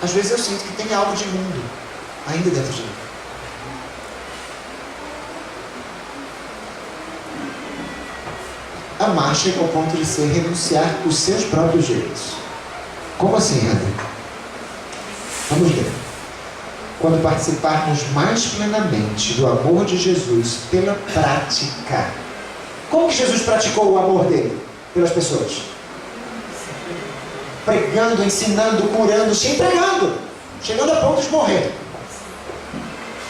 às vezes eu sinto que tem algo de mundo ainda dentro de mim. Amar chega ao ponto de ser renunciar os seus próprios direitos. Como assim, André? Vamos ver. Quando participarmos mais plenamente do amor de Jesus pela prática. Como que Jesus praticou o amor dele pelas pessoas? Pregando, ensinando, curando, se entregando, chegando a ponto de morrer.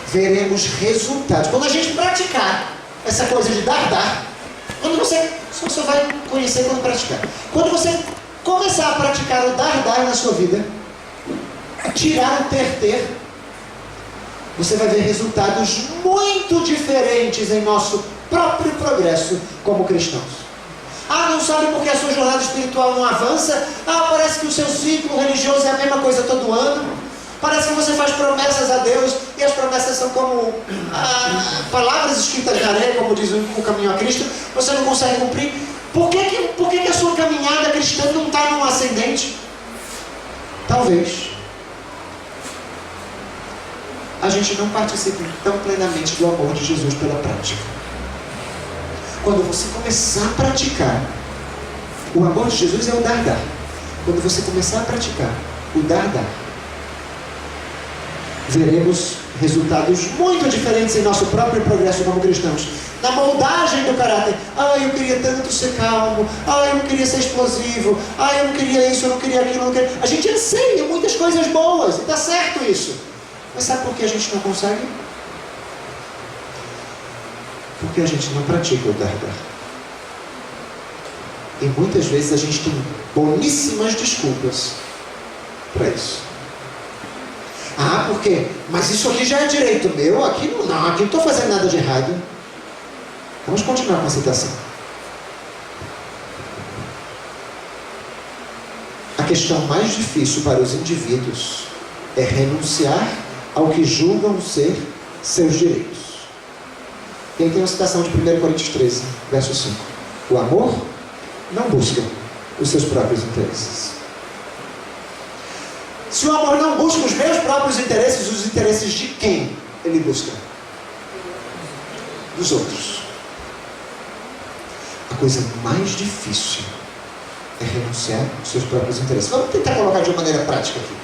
Veremos resultados. Quando a gente praticar essa coisa de dar, quando você só vai conhecer quando praticar. Quando você começar a praticar o dar na sua vida, tirar o ter, você vai ver resultados muito diferentes em nosso próprio progresso como cristãos. Ah, não sabe porque a sua jornada espiritual não avança? Ah, parece que o seu ciclo religioso é a mesma coisa todo ano. Parece que você faz promessas a Deus e as promessas são como palavras escritas na areia, como diz o caminho a Cristo. Você não consegue cumprir. Por que a sua caminhada cristã não está num ascendente? Talvez a gente não participe tão plenamente do amor de Jesus pela prática. Quando você começar a praticar, o amor de Jesus é o dar. Quando você começar a praticar o dar, veremos resultados muito diferentes em nosso próprio progresso como cristãos. Na moldagem do caráter. Ah, eu queria tanto ser calmo. Ah, eu não queria ser explosivo. Ah, eu não queria isso, eu não queria aquilo, eu não queria... A gente anseia muitas coisas boas, e está certo isso. Mas sabe por que a gente não consegue? Porque a gente não pratica o dar. E muitas vezes a gente tem boníssimas desculpas para isso. Ah, por quê? Mas isso aqui já é direito meu, aqui não, aqui não estou fazendo nada de errado. Vamos continuar com a citação. A questão mais difícil para os indivíduos é renunciar ao que julgam ser seus direitos. E aí tem uma citação de 1 Coríntios 13, verso 5. O amor não busca os seus próprios interesses. Se o amor não busca os meus próprios interesses, os interesses de quem ele busca? Dos outros. A coisa mais difícil é renunciar aos seus próprios interesses. Vamos tentar colocar de uma maneira prática aqui.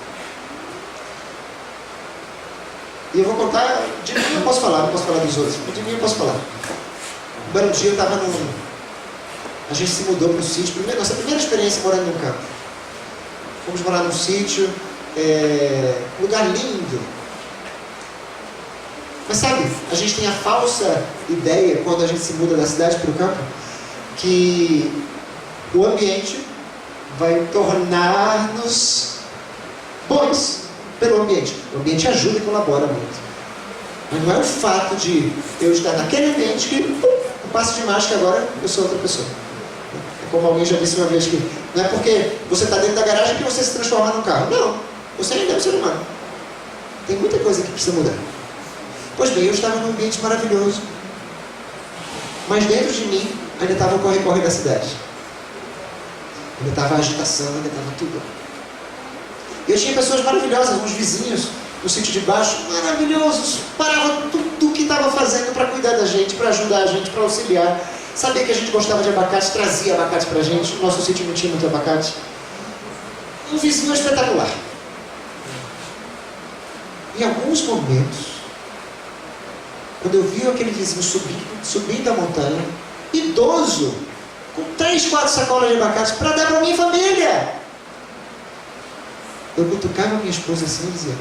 E eu vou contar, de mim eu posso falar, não posso falar dos outros, mas de mim eu posso falar. Um belo dia eu estava a gente se mudou para o sítio, nossa primeira experiência morando num campo. Fomos morar num sítio, lugar lindo. Mas sabe, a gente tem a falsa ideia, quando a gente se muda da cidade para o campo, que o ambiente vai tornar-nos bons pelo ambiente. O ambiente ajuda e colabora muito. Mas não é o fato de eu estar naquele ambiente que eu passo de máscara, agora eu sou outra pessoa. É como alguém já disse uma vez que não é porque você está dentro da garagem que você se transforma num carro. Não, você ainda é um ser humano. Tem muita coisa que precisa mudar. Pois bem, eu estava num ambiente maravilhoso. Mas dentro de mim ainda estava o corre-corre da cidade. Ainda estava a agitação, ainda estava tudo. Eu tinha pessoas maravilhosas, uns vizinhos no sítio de baixo, maravilhosos, paravam tudo o que estava fazendo para cuidar da gente, para ajudar a gente, para auxiliar. Sabia que a gente gostava de abacate, trazia abacate para a gente. O nosso sítio não tinha muito abacate. Um vizinho espetacular. Em alguns momentos, quando eu vi aquele vizinho subindo a montanha, idoso, com 3, 4 sacolas de abacate para dar para minha família, eu cutucava minha esposa assim e dizia: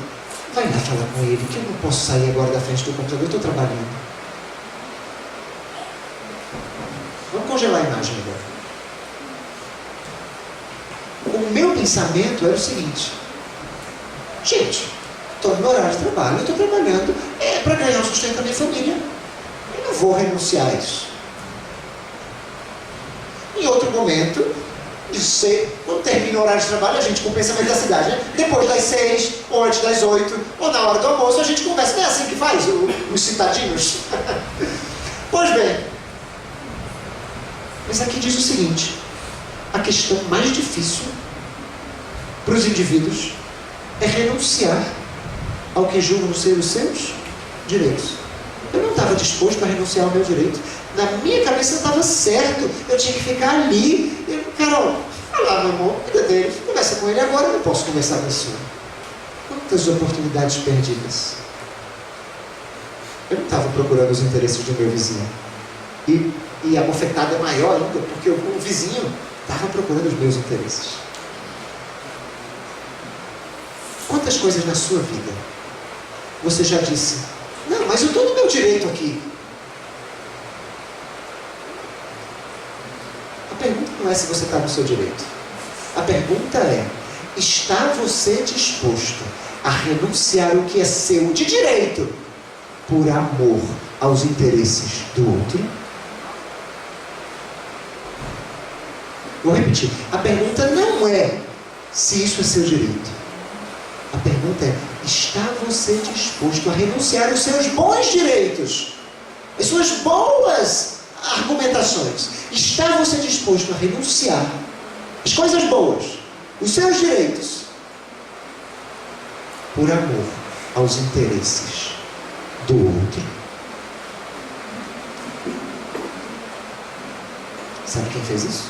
vai lá falar com ele, que eu não posso sair agora da frente do computador, eu estou trabalhando. Vamos congelar a imagem agora. O meu pensamento era o seguinte: gente, estou no meu horário de trabalho, eu estou trabalhando para ganhar o sustento da minha família. Eu não vou renunciar a isso. Em outro momento, quando termina o horário de trabalho, a gente com o pensamento da cidade, né? Depois das 6, ou antes das 8, ou na hora do almoço, a gente conversa. Não é assim que faz os citadinos? Pois bem, mas aqui diz o seguinte: a questão mais difícil para os indivíduos é renunciar ao que julgam ser os seus direitos. Eu não estava disposto a renunciar ao meu direito. Na minha cabeça estava certo, eu tinha que ficar ali. Carol, vai lá, meu amor, cuida dele, conversa com ele agora, eu não posso conversar com o senhor. Quantas oportunidades perdidas. Eu não estava procurando os interesses do meu vizinho. E a bofetada é maior ainda, porque o vizinho estava procurando os meus interesses. Quantas coisas na sua vida você já disse: não, mas eu estou no meu direito aqui. A pergunta não é se você está no seu direito. A pergunta é: está você disposto a renunciar o que é seu de direito por amor aos interesses do outro? Vou repetir. A pergunta não é se isso é seu direito. A pergunta é: está você disposto a renunciar aos seus bons direitos, as suas boas argumentações? Está você disposto a renunciar às coisas boas, os seus direitos, por amor aos interesses do outro? Sabe quem fez isso?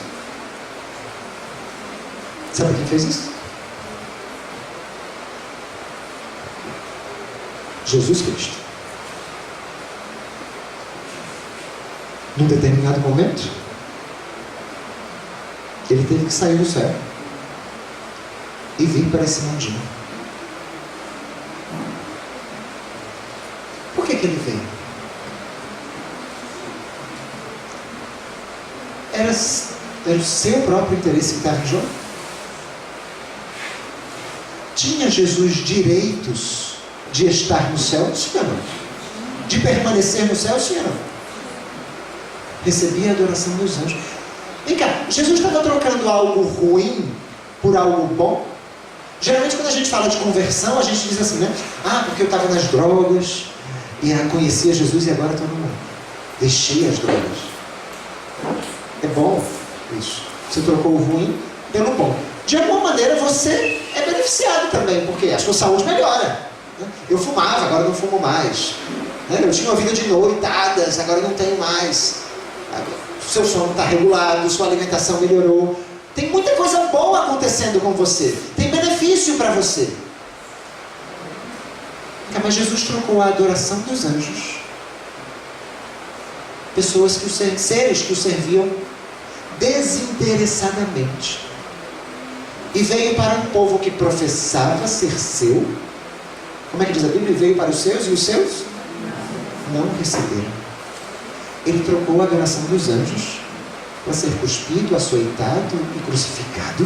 Sabe quem fez isso? Jesus Cristo. Num determinado momento, ele teve que sair do céu e vir para esse mundinho. Por que ele veio? Era o seu próprio interesse que estava em jogo? Tinha Jesus direitos de estar no céu? Sim ou não? De permanecer no céu? Sim ou não? Recebia a adoração dos anjos. Vem cá, Jesus estava trocando algo ruim por algo bom? Geralmente quando a gente fala de conversão, a gente diz assim, né? Ah, porque eu estava nas drogas, e conhecia Jesus e agora estou no mundo. Deixei as drogas. É bom isso. Você trocou o ruim pelo bom. De alguma maneira você é beneficiado também, porque a sua saúde melhora. Eu fumava, agora não fumo mais. Eu tinha uma vida de noitadas, agora não tenho mais. Seu sono está regulado, sua alimentação melhorou. Tem muita coisa boa acontecendo com você. Tem benefício para você. Mas Jesus trocou a adoração dos anjos. Pessoas que seres que o serviam desinteressadamente. E veio para um povo que professava ser seu. Como é que diz a Bíblia? Veio para os seus e os seus não receberam. Ele trocou a adoração dos anjos para ser cuspido, açoitado e crucificado.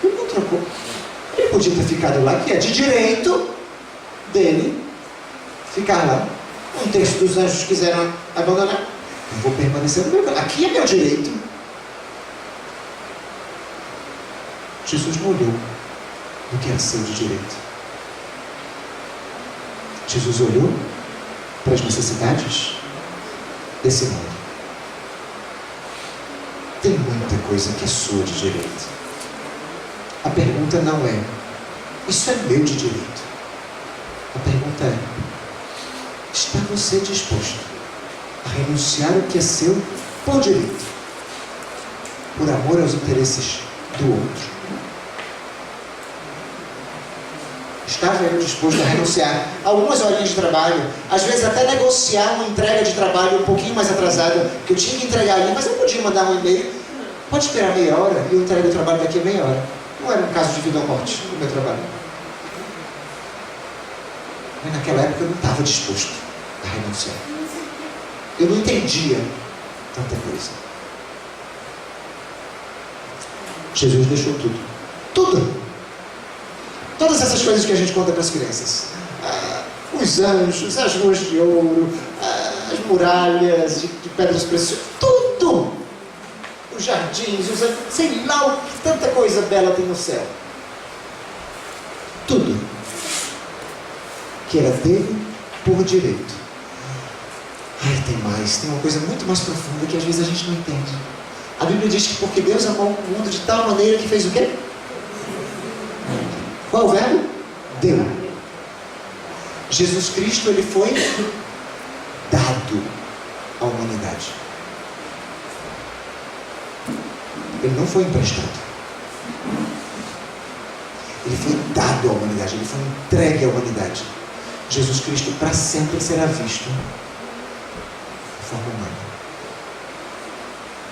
Ele não trocou. Ele podia ter ficado lá, que é de direito dele ficar lá. Um terço dos anjos quiseram abandonar. Eu vou permanecer no meu lugar. Aqui é meu direito. Jesus não olhou no que era seu de direito. Jesus olhou para as necessidades desse mundo. Tem muita coisa que é sua de direito. A pergunta não é, isso é meu de direito. A pergunta é, está você disposto a renunciar o que é seu por direito, por amor aos interesses do outro? Estava eu disposto a renunciar a algumas horinhas de trabalho, às vezes até negociar uma entrega de trabalho um pouquinho mais atrasada, que eu tinha que entregar ali, mas eu podia mandar um e-mail, pode esperar meia hora e eu entrego o trabalho daqui a meia hora. Não era um caso de vida ou morte no meu trabalho. Mas naquela época eu não estava disposto a renunciar. Eu não entendia tanta coisa. Jesus deixou tudo. Tudo. Todas essas coisas que a gente conta para as crianças. Os anjos, as ruas de ouro, as muralhas de pedras preciosas. Tudo. Os jardins, sei lá o que tanta coisa bela tem no céu. Tudo que era dele por direito. Ai, tem mais, tem uma coisa muito mais profunda que às vezes a gente não entende. A Bíblia diz que porque Deus amou o mundo de tal maneira que fez o quê? Qual o verbo? Deu. Jesus Cristo, ele foi dado à humanidade. Ele não foi emprestado. Ele foi dado à humanidade. Ele foi entregue à humanidade. Jesus Cristo para sempre será visto de forma humana.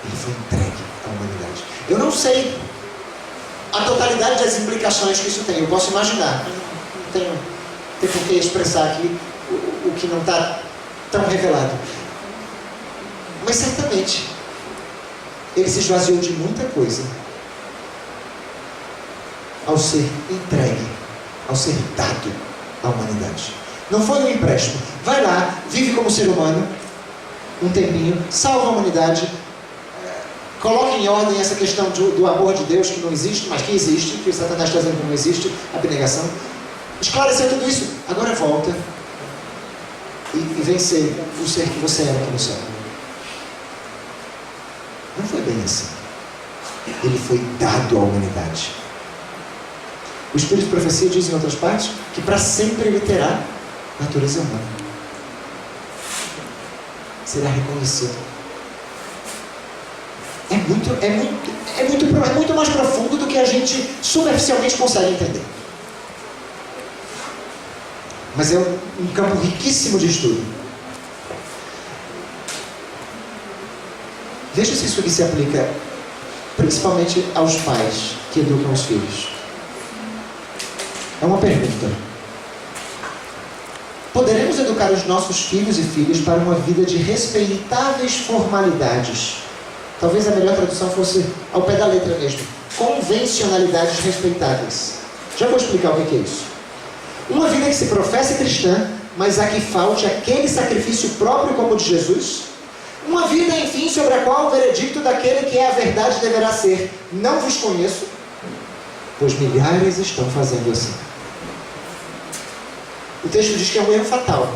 Ele foi entregue à humanidade. Eu não sei a totalidade das implicações que isso tem. Eu posso imaginar. Não tenho por que expressar aqui o que não está tão revelado. Mas certamente ele se esvaziou de muita coisa ao ser entregue, ao ser dado à humanidade. Não foi um empréstimo. Vai lá, vive como ser humano um tempinho, salva a humanidade, coloca em ordem essa questão do amor de Deus que não existe, mas que existe, que o Satanás está dizendo que não existe, a abnegação. Esclareceu tudo isso, agora volta e vem ser o ser que você era aqui no céu. Não foi bem assim. Ele foi dado à humanidade. O Espírito de Profecia diz em outras partes que para sempre ele terá natureza humana. Será reconhecido. É muito mais profundo do que a gente superficialmente consegue entender. Mas é um campo riquíssimo de estudo. Veja se isso aqui se aplica principalmente aos pais que educam os filhos. É uma pergunta. Poderemos educar os nossos filhos e filhas para uma vida de respeitáveis formalidades Talvez a melhor tradução fosse ao pé da letra mesmo. Convencionalidades respeitáveis. Já vou explicar o que é isso. Uma vida que se professa cristã, mas a que falte aquele sacrifício próprio como o de Jesus. Uma vida, enfim, sobre a qual o veredicto daquele que é a verdade deverá ser: não vos conheço, pois milhares estão fazendo assim. O texto diz que é um erro fatal.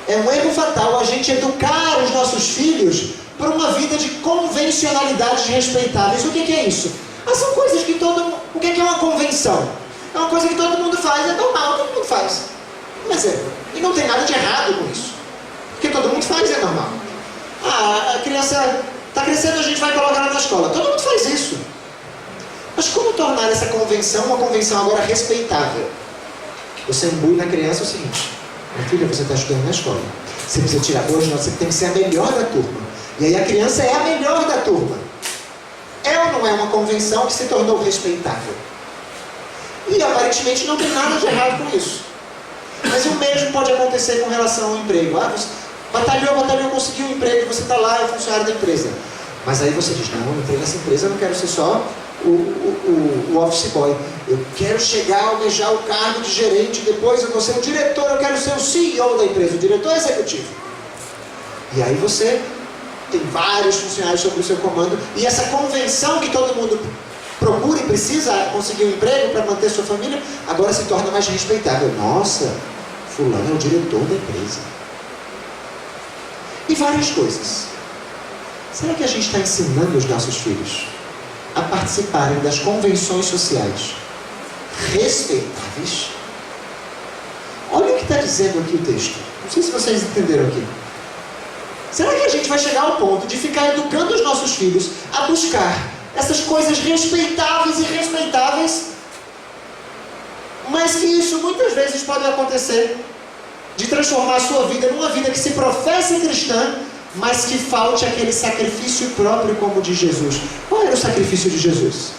É um erro fatal a gente educar os nossos filhos para uma vida de convencionalidades respeitáveis. O que é isso? São coisas que todo mundo... O que é uma convenção? É uma coisa que todo mundo faz, é normal, todo mundo faz. Mas e não tem nada de errado com isso. Porque todo mundo faz, é normal. A criança está crescendo, a gente vai colocar ela na escola. Todo mundo faz isso. Mas como tornar essa convenção uma convenção agora respeitável? Você imbui na criança o seguinte: minha filha, você está estudando na escola. Você precisa tirar boas notas, você tem que ser a melhor da turma. E aí a criança é a melhor da turma. É ou não é uma convenção que se tornou respeitável? E aparentemente não tem nada de errado com isso. Mas o mesmo pode acontecer com relação ao emprego. Você batalhou, conseguiu um emprego, você está lá, é funcionário da empresa. Mas aí você diz: não, eu entrei nessa empresa, eu não quero ser só o office boy. Eu quero chegar a almejar o cargo de gerente, depois eu vou ser o diretor, eu quero ser o CEO da empresa, o diretor executivo. E aí você tem vários funcionários sob o seu comando, e essa convenção que todo mundo procura e precisa conseguir um emprego para manter sua família, agora se torna mais respeitável. Nossa, fulano é o diretor da empresa. E várias coisas. Será que a gente está ensinando os nossos filhos a participarem das convenções sociais respeitáveis? Olha o que está dizendo aqui o texto. Não sei se vocês entenderam aqui. Será que a gente vai chegar ao ponto de ficar educando os nossos filhos a buscar essas coisas respeitáveis e respeitáveis, mas que isso muitas vezes pode acontecer de transformar a sua vida numa vida que se professa cristã, mas que falte aquele sacrifício próprio como o de Jesus? Qual era o sacrifício de Jesus?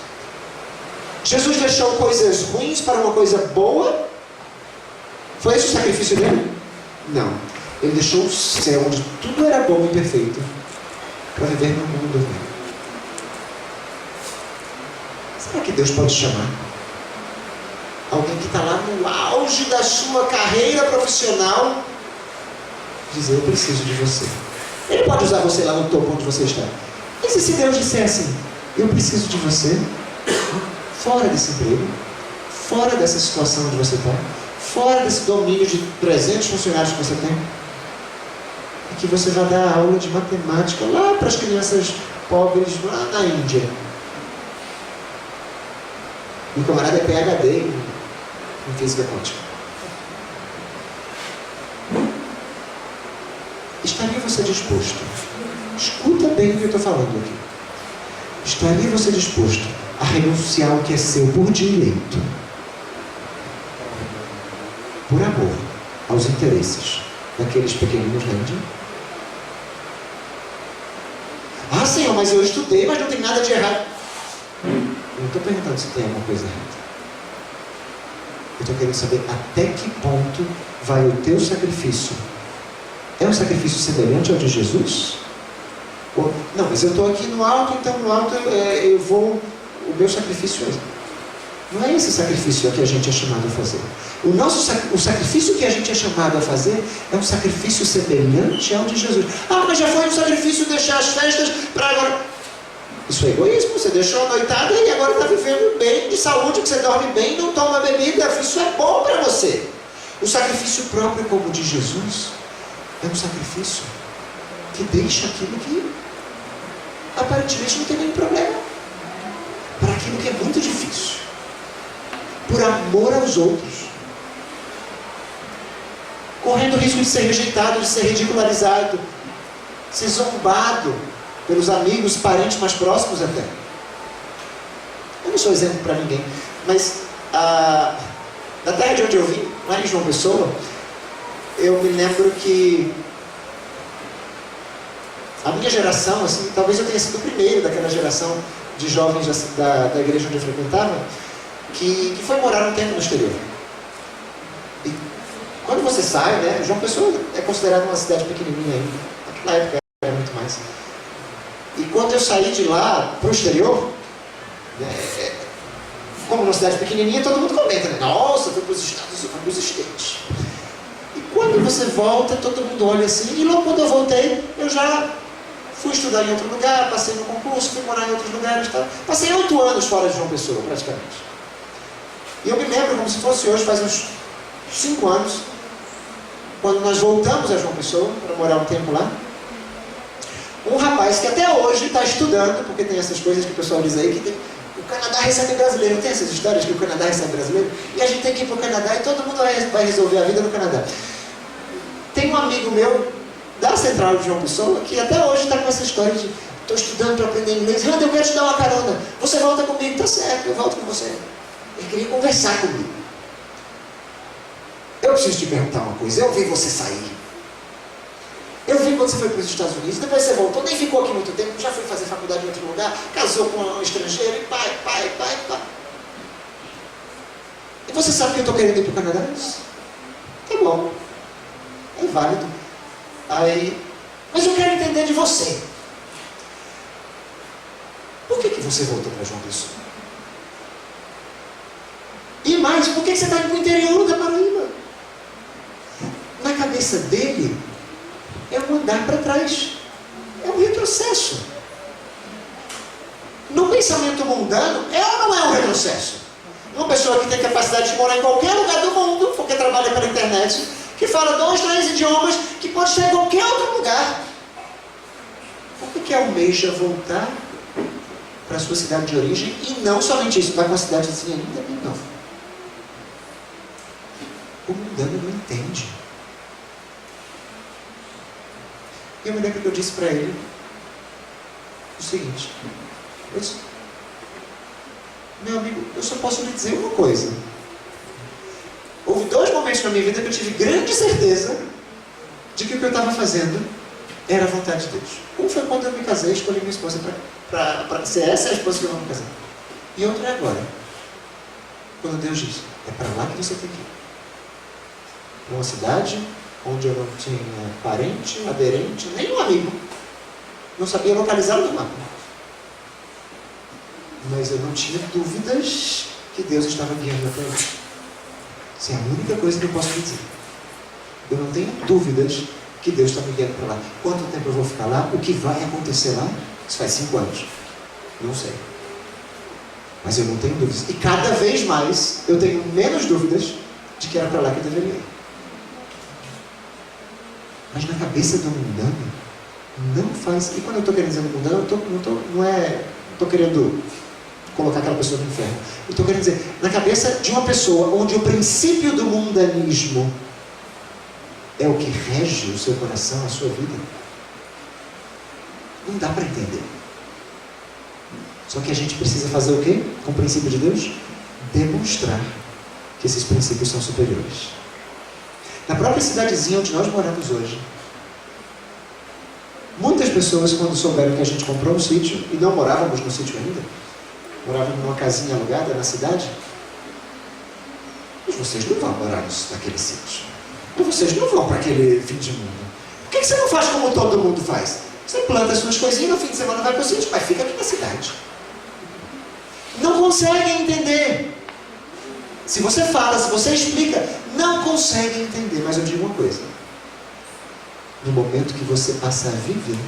Jesus deixou coisas ruins para uma coisa boa? Foi esse o sacrifício dele? Não. Ele deixou o céu, onde tudo era bom e perfeito, para viver no mundo. Será que Deus pode chamar alguém que está lá no auge da sua carreira profissional, dizer: eu preciso de você? Ele pode usar você lá no topo onde você está. Mas e se Deus disser assim: eu preciso de você fora desse emprego, fora dessa situação onde você está, fora desse domínio de 300 funcionários que você tem, e que você vai dar aula de matemática lá para as crianças pobres lá na Índia? E o camarada é PhD em física quântica. Estaria você disposto? Escuta bem o que eu estou falando aqui. Estaria você disposto a renunciar ao que é seu por direito, por amor aos interesses daqueles pequeninos da Índia? Senhor, mas eu estudei, mas não tem nada de errado. Eu não estou perguntando se tem alguma coisa errada. Eu estou querendo saber até que ponto vai o teu sacrifício. É um sacrifício semelhante ao de Jesus? Ou, não, mas eu estou aqui no alto, então no alto eu vou... O meu sacrifício não é esse sacrifício que a gente é chamado a fazer. O sacrifício que a gente é chamado a fazer é um sacrifício semelhante ao de Jesus. Mas já foi um sacrifício deixar as festas para agora... Isso é egoísmo. Você deixou a noitada e agora está vivendo bem, de saúde, que você dorme bem, não toma bebida. Isso é bom para você. O sacrifício próprio como o de Jesus é um sacrifício que deixa aquilo que aparentemente não tem nenhum problema, para aquilo que é muito difícil, por amor aos outros, correndo o risco de ser rejeitado, de ser ridicularizado, de ser zombado pelos amigos, parentes mais próximos até. Eu não sou exemplo para ninguém, mas da terra de onde eu vim, lá em João Pessoa, eu me lembro que a minha geração, assim, talvez eu tenha sido o primeiro daquela geração de jovens da igreja onde eu frequentava, que foi morar um tempo no exterior. E quando você sai, João Pessoa é considerado uma cidade pequenininha ainda. Naquela época era muito mais. E quando eu saí de lá para o exterior, né, como uma cidade pequenininha, todo mundo comenta, né? Nossa, foi para os Estados Unidos, para os States. E quando você volta, todo mundo olha assim. E logo quando eu voltei, eu já fui estudar em outro lugar, passei no concurso, fui morar em outros lugares. Tá? Passei 8 anos fora de João Pessoa, praticamente. E eu me lembro como se fosse hoje, faz uns 5 anos, quando nós voltamos a João Pessoa, para morar um tempo lá. Um rapaz que até hoje está estudando, porque tem essas coisas que o pessoal diz aí, que o Canadá recebe brasileiro. Tem essas histórias que o Canadá recebe brasileiro? E a gente tem que ir para o Canadá e todo mundo vai resolver a vida no Canadá. Tem um amigo meu, da Central de João Pessoa, que até hoje está com essa história de estou estudando para aprender inglês. Randa, eu quero te dar uma carona. Você volta comigo? Tá certo, eu volto com você. Ele queria conversar comigo. Eu preciso te perguntar uma coisa. Eu vi você sair. Eu vi quando você foi para os Estados Unidos, depois você voltou, nem ficou aqui muito tempo, já foi fazer faculdade em outro lugar, casou com um estrangeiro, e pai. E você sabe que eu estou querendo ir para o Canadá? Tá bom. É válido. Aí, mas eu quero entender de você. Por que você voltou para João Pessoa? E mais, por que você está indo para o interior da Paraíba? Na cabeça dele, é um andar para trás. É um retrocesso. No pensamento mundano, é ou não é um retrocesso? Uma pessoa que tem capacidade de morar em qualquer lugar do mundo, porque trabalha pela internet, que fala 2, 3 idiomas, que pode estar em qualquer outro lugar. Por que almeja voltar para a sua cidade de origem? E não somente isso, vai para uma cidadezinha ainda bem nova. O mundano não entende. E eu me lembro que eu disse para ele o seguinte: eu disse, meu amigo, eu só posso lhe dizer uma coisa. Houve 2 momentos na minha vida que eu tive grande certeza de que o que eu estava fazendo era a vontade de Deus. Um foi quando eu me casei e escolhi minha esposa para ser essa a esposa que eu vou me casar. E outro é agora. Quando Deus diz, é para lá que você tem que ir. Para uma cidade onde eu não tinha parente, aderente, nem um amigo. Não sabia localizá-lo no mapa. Mas eu não tinha dúvidas que Deus estava guiando até lá. Essa é a única coisa que eu posso dizer. Eu não tenho dúvidas que Deus está me guiando para lá. Quanto tempo eu vou ficar lá? O que vai acontecer lá? Isso faz 5 anos. Não sei. Mas eu não tenho dúvidas. E cada vez mais eu tenho menos dúvidas de que era para lá que eu deveria ir. Mas na cabeça do mundano, não faz. E quando eu estou querendo dizer no mundano, não estou querendo colocar aquela pessoa no inferno. Eu estou querendo dizer, na cabeça de uma pessoa onde o princípio do mundanismo é o que rege o seu coração, a sua vida, não dá para entender. Só que a gente precisa fazer o quê? Com o princípio de Deus? Demonstrar que esses princípios são superiores. Na própria cidadezinha onde nós moramos hoje, muitas pessoas, quando souberam que a gente comprou um sítio, e não morávamos no sítio ainda, morávamos numa casinha alugada na cidade, mas vocês não vão morar naquele sítio. Mas vocês não vão para aquele fim de mundo. Por que você não faz como todo mundo faz? Você planta as suas coisinhas, no fim de semana vai para o sítio, mas fica aqui na cidade. Não conseguem entender. Se você fala, se você explica, não conseguem entender. Mas eu digo uma coisa: no momento que você passa a viver,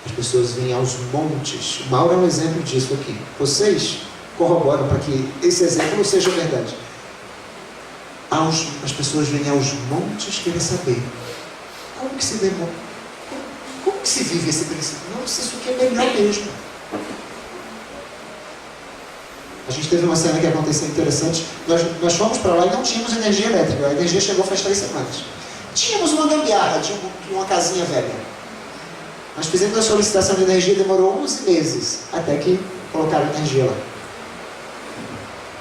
as pessoas vêm aos montes. O Mauro é um exemplo disso aqui. Vocês corroboram para que esse exemplo não seja verdade. As pessoas vêm aos montes querer saber como que se demora, como que se vive esse princípio. Nossa, isso aqui é melhor mesmo. A gente teve uma cena que aconteceu interessante. Nós fomos para lá e não tínhamos energia elétrica. A energia chegou faz 3 semanas. Tínhamos uma gambiarra de uma casinha velha. Nós fizemos a solicitação de energia, demorou 11 meses até que colocaram energia lá.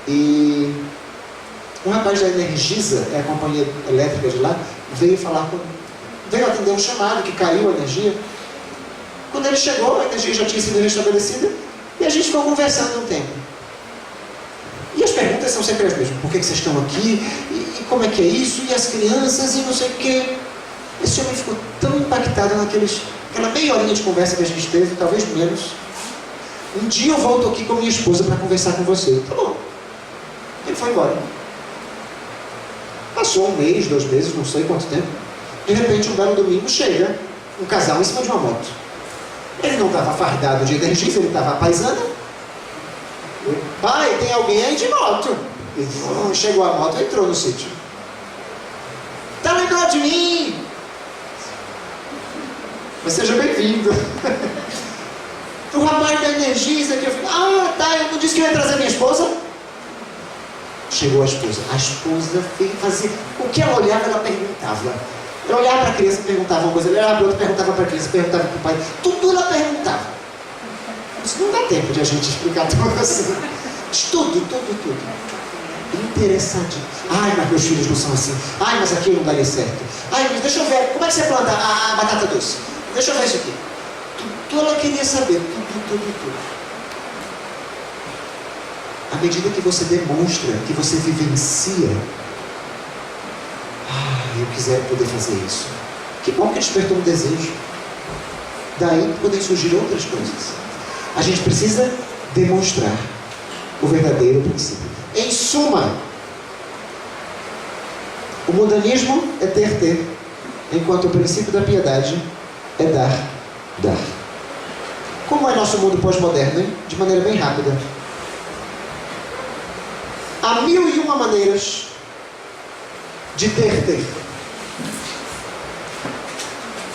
E um rapaz da Energisa, é a companhia elétrica de lá, veio atender um chamado que caiu a energia. Quando ele chegou, a energia já tinha sido restabelecida e a gente ficou conversando um tempo. E as perguntas são sempre as mesmas. Por que vocês estão aqui? E como é que é isso? E as crianças? E não sei o quê. Esse homem ficou tão impactado impactado naquela meia horinha de conversa que a gente teve, talvez menos. Um dia eu volto aqui com minha esposa para conversar com você. Tá bom. Ele foi embora. Passou 1 mês, 2 meses, não sei quanto tempo. De repente, um belo domingo, chega um casal em cima de uma moto. Ele não estava fardado de energia, ele estava paisana. Pai, tem alguém aí de moto. Ele chegou a moto e entrou no sítio. Tá lembrado de mim? Mas seja bem-vindo. O rapaz da energia, isso aqui, eu falei, ah, tá, eu não disse que eu ia trazer minha esposa? Chegou a esposa. A esposa veio fazer. O que ela olhava, ela perguntava. Ela olhava para a criança, perguntava uma coisa. Ela olhava para outra, perguntava para a criança, perguntava para o pai. Tudo ela perguntava. Isso não dá tempo de a gente explicar tudo assim. Tudo. Interessadinho. Ai, mas meus filhos não são assim. Ai, mas aquilo não daria certo. Ai, mas deixa eu ver. Como é que você planta a batata doce? Deixa eu ver isso aqui. Tudo ela queria saber. Tudo. À medida que você demonstra, que você vivencia, eu quiser poder fazer isso. Que bom que despertou um desejo. Daí podem surgir outras coisas. A gente precisa demonstrar o verdadeiro princípio. Em suma, o mundanismo é ter, enquanto o princípio da piedade é dar. Como é nosso mundo pós-moderno, hein? De maneira bem rápida. Há 1001 maneiras de ter.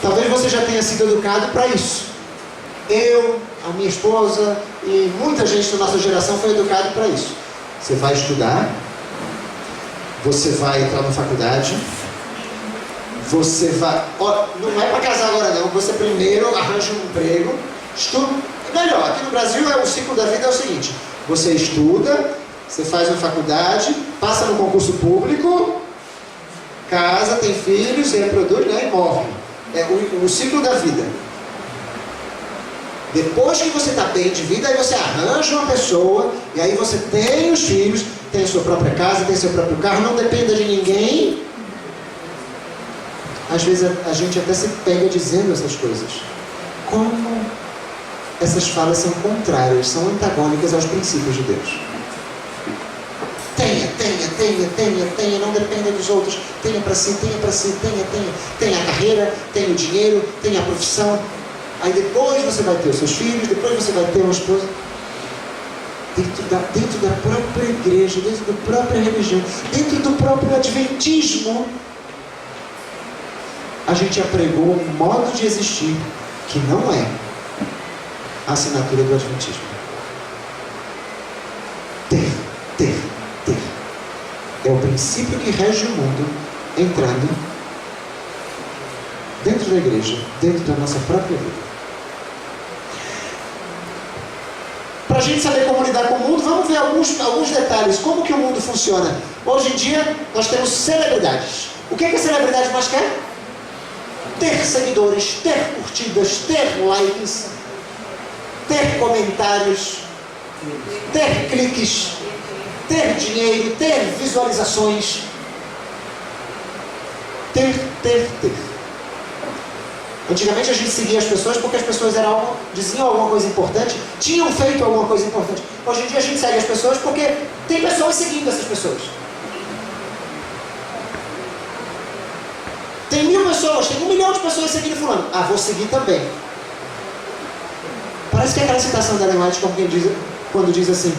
Talvez você já tenha sido educado para isso. Eu, a minha esposa e muita gente da nossa geração foi educado para isso. Você vai estudar, você vai entrar na faculdade, você vai... não é para casar agora não, você primeiro arranja um emprego, estuda... Melhor, aqui no Brasil o ciclo da vida é o seguinte, você estuda, você faz uma faculdade, passa no concurso público, casa, tem filhos, se reproduz, né, e morre. É o ciclo da vida. Depois que você está bem de vida, aí você arranja uma pessoa, e aí você tem os filhos, tem a sua própria casa, tem seu próprio carro, não dependa de ninguém. Às vezes a gente até se pega dizendo essas coisas. Como essas falas são contrárias, são antagônicas aos princípios de Deus. Tenha, não dependa dos outros. Tenha para si. Tenha a carreira, tenha o dinheiro, tenha a profissão. Aí depois você vai ter os seus filhos, depois você vai ter uma esposa. Dentro da própria igreja, dentro da própria religião, dentro do próprio adventismo, a gente apregou um modo de existir que não é a assinatura do adventismo. Ter. É o princípio que rege o mundo entrando dentro da igreja, dentro da nossa própria vida. Para a gente saber como lidar com o mundo, vamos ver alguns detalhes. Como que o mundo funciona? Hoje em dia, nós temos celebridades. O que a celebridade mais quer? Ter seguidores, ter curtidas, ter likes, ter comentários, ter cliques, ter dinheiro, ter visualizações. Ter. Antigamente a gente seguia as pessoas porque as pessoas diziam alguma coisa importante, tinham feito alguma coisa importante. Hoje em dia a gente segue as pessoas porque tem pessoas seguindo essas pessoas. Tem 1000 pessoas, tem 1 milhão de pessoas seguindo fulano. Ah, vou seguir também. Parece que é aquela citação da Ellen White, como quem diz, quando diz assim,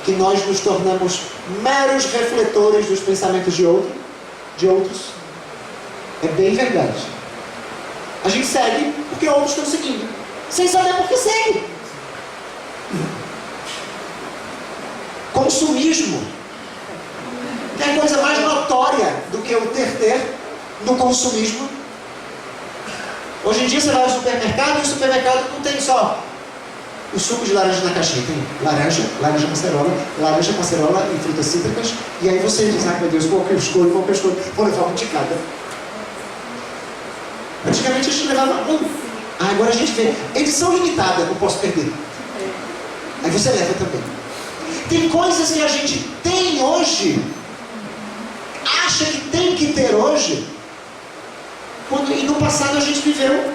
que nós nos tornamos meros refletores dos pensamentos de outros. É bem verdade. A gente segue porque outros estão seguindo, sem saber por que segue. Consumismo. Tem coisa mais notória do que o ter no consumismo. Hoje em dia você vai ao supermercado e o supermercado não tem só o suco de laranja na caixinha. Tem laranja cacerola e frutas cítricas. E aí você diz, meu Deus, qual que eu escolho? Vou levar um de cada. Antigamente a gente levava um. Agora a gente vê. Edição limitada, não posso perder. Aí você leva também. Tem coisas que a gente tem hoje, acha que tem que ter hoje, e no passado a gente viveu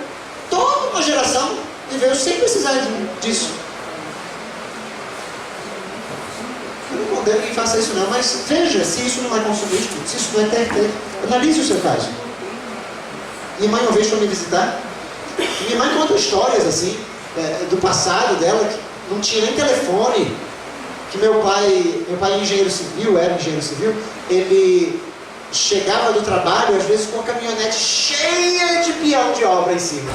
toda uma geração viveu sem precisar disso. Eu não condeno quem faça isso não, mas veja se isso não é consumismo, se isso não é ter. Analise o seu caso. Minha mãe uma vez foi me visitar. Minha mãe conta histórias assim, do passado dela, que não tinha nem telefone, que meu pai é engenheiro civil, era engenheiro civil, ele chegava do trabalho, às vezes com a caminhonete cheia de peão de obra em cima,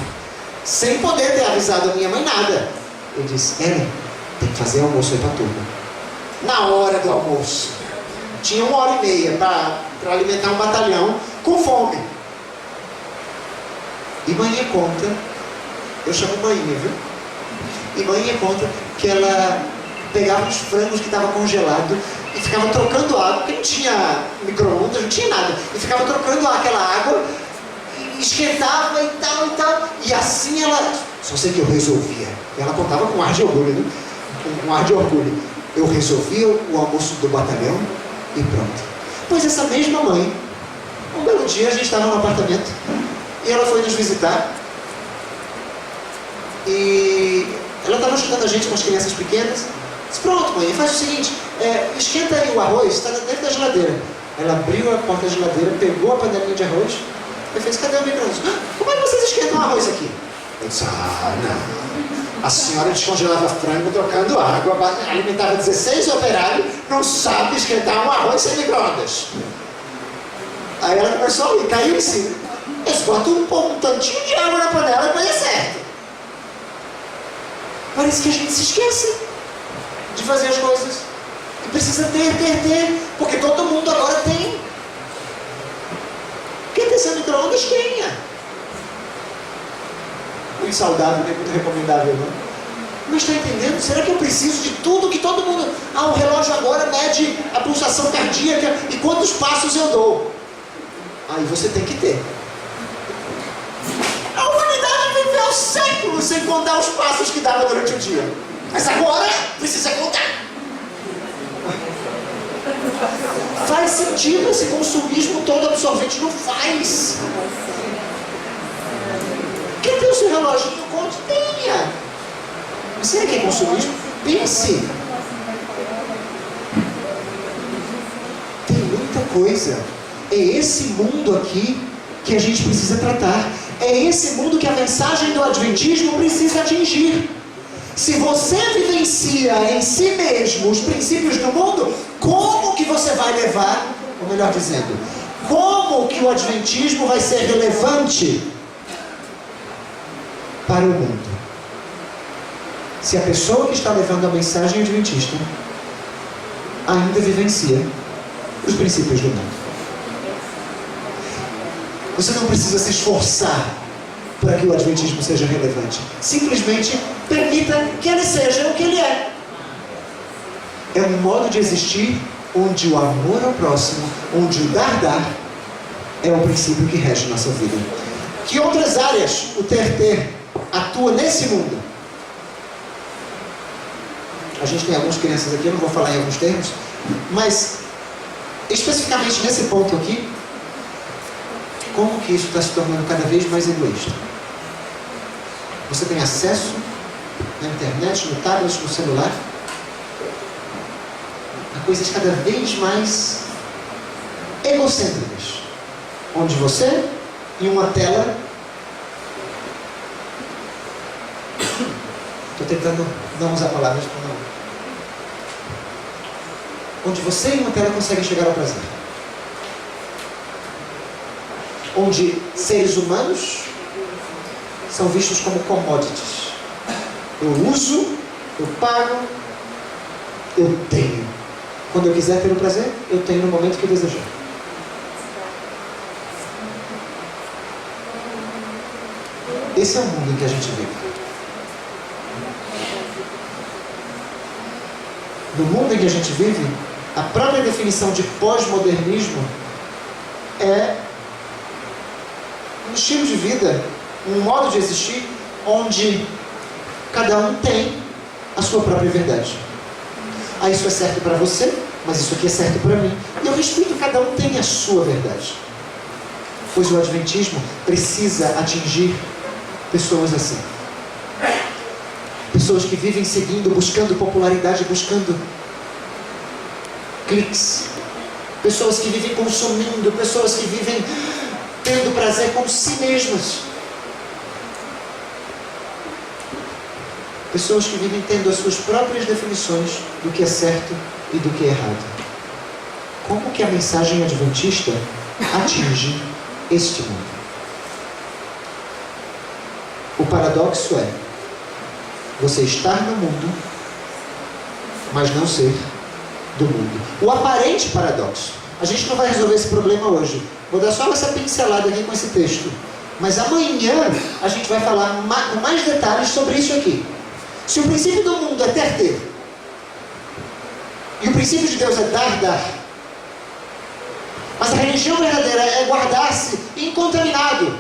sem poder ter avisado a minha mãe nada. Ele disse, Ellen, tem que fazer almoço aí pra turma. Na hora do almoço, tinha 1h30 para alimentar um batalhão com fome. E manhã conta, eu chamo manhã, viu? E manhã conta que ela pegava uns frangos que estavam congelados e ficava trocando água, porque não tinha micro-ondas, não tinha nada. E ficava trocando aquela água, e esquentava e tal. E assim ela, só sei que eu resolvia. Ela contava com ar de orgulho, né? Com ar de orgulho. Eu resolvia o almoço do batalhão e pronto. Pois essa mesma mãe, um belo dia a gente estava no apartamento e ela foi nos visitar. E ela estava ajudando a gente com as crianças pequenas. Disse, pronto mãe, faz o seguinte, esquenta aí o arroz, está dentro da geladeira. Ela abriu a porta da geladeira, pegou a panelinha de arroz e fez, cadê o micro-ondas? Como é que vocês esquentam o arroz aqui? Eu disse, não. A senhora descongelava frango trocando água, alimentava 16 operários, não sabe esquentar um arroz sem micro-ondas. Aí ela começou a rir, caiu em cima. Eu disse, bota um tantinho de água na panela e vai dar certo. Parece que a gente se esquece de fazer as coisas. E precisa ter, porque todo mundo agora tem. Quem tem seu micro-ondas, tenha. Muito saudável, não é muito recomendável, não? Mas está entendendo? Será que eu preciso de tudo que todo mundo... o relógio agora mede a pulsação cardíaca e quantos passos eu dou. Aí você tem que ter. A humanidade viveu séculos sem contar os passos que dava durante o dia. Mas agora precisa contar. Faz sentido esse consumismo todo absorvente? Não faz. Quer ter o seu relógio? Conte, tenha. Mas será que é consumismo? Pense. Tem muita coisa. É esse mundo aqui que a gente precisa tratar. É esse mundo que a mensagem do Adventismo precisa atingir. Se você vivencia em si mesmo os princípios do mundo, como que você vai levar, ou melhor dizendo, como que o Adventismo vai ser relevante para o mundo? Se a pessoa que está levando a mensagem adventista ainda vivencia os princípios do mundo. Você não precisa se esforçar para que o adventismo seja relevante. Simplesmente permita que ele seja o que ele é. É um modo de existir onde o amor ao próximo, onde o dar é o princípio que rege nossa vida. Que outras áreas o ter atua nesse mundo? A gente tem algumas crianças aqui, eu não vou falar em alguns termos, mas especificamente nesse ponto aqui, como que isso está se tornando cada vez mais egoísta? Você tem acesso na internet, no tablet, no celular, a coisas cada vez mais egocêntricas, onde você, em uma tela, estou tentando não usar palavras para não, onde você em uma tela consegue chegar ao prazer, onde seres humanos são vistos como commodities. Eu uso, eu pago, eu tenho. Quando eu quiser ter o prazer, eu tenho no momento que eu desejar. Esse é o mundo em que a gente vive. No mundo em que a gente vive, a própria definição de pós-modernismo é um estilo de vida, um modo de existir, onde cada um tem a sua própria verdade. Isso é certo para você, mas isso aqui é certo para mim. E eu respeito, cada um tem a sua verdade. Pois o Adventismo precisa atingir pessoas assim. Pessoas que vivem seguindo, buscando popularidade, buscando cliques. Pessoas que vivem consumindo, pessoas que vivem tendo prazer com si mesmas. Pessoas que vivem tendo as suas próprias definições do que é certo e do que é errado. Como que a mensagem adventista atinge este mundo? O paradoxo é você estar no mundo, mas não ser do mundo. O aparente paradoxo. A gente não vai resolver esse problema hoje. Vou dar só essa pincelada aqui com esse texto. Mas amanhã a gente vai falar com mais detalhes sobre isso aqui. Se o princípio do mundo é ter, e o princípio de Deus é dar, mas a religião verdadeira é guardar-se incontaminado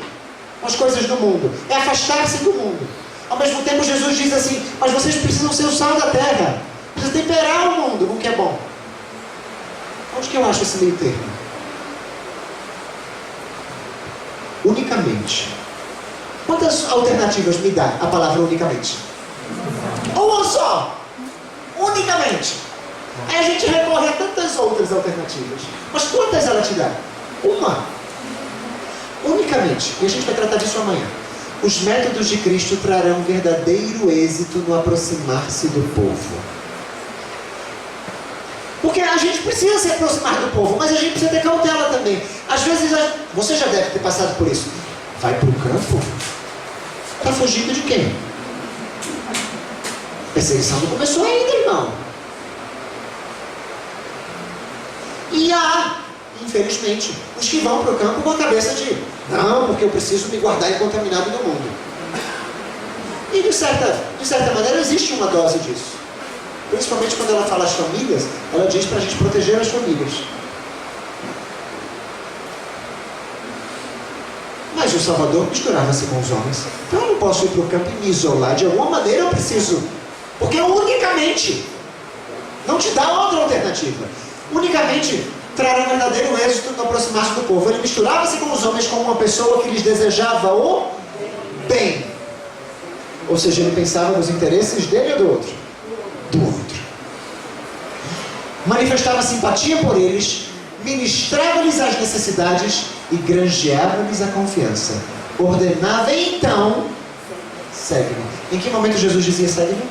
com as coisas do mundo, é afastar-se do mundo. Ao mesmo tempo Jesus diz assim, mas vocês precisam ser o sal da terra, precisam temperar o mundo com o que é bom. Onde que eu acho esse meio termo? Unicamente. Quantas alternativas me dá a palavra unicamente? Uma só! Unicamente. Aí a gente recorre a tantas outras alternativas. Mas quantas ela te dá? Uma. Unicamente. E a gente vai tratar disso amanhã. Os métodos de Cristo trarão verdadeiro êxito no aproximar-se do povo. Porque a gente precisa se aproximar do povo, mas a gente precisa ter cautela também. Às vezes, você já deve ter passado por isso. Vai para o campo? Está fugindo de quem? A perseguição não começou ainda, irmão. E há, infelizmente, os que vão para o campo com a cabeça de não, porque eu preciso me guardar incontaminado no mundo. E de certa maneira existe uma dose disso. Principalmente quando ela fala às famílias, ela diz para a gente proteger as famílias. Mas o Salvador misturava-se com os homens. Então eu não posso ir para o campo e me isolar. De alguma maneira eu preciso. Porque unicamente não te dá outra alternativa. Unicamente trará um verdadeiro êxito no aproximar-se do povo. Ele misturava-se com os homens como uma pessoa que lhes desejava o bem. Ou seja, ele pensava nos interesses dele ou do outro? Do outro. Manifestava simpatia por eles, ministrava-lhes as necessidades e granjeava-lhes a confiança. Ordenava então, segue-me. Em que momento Jesus dizia segue-me?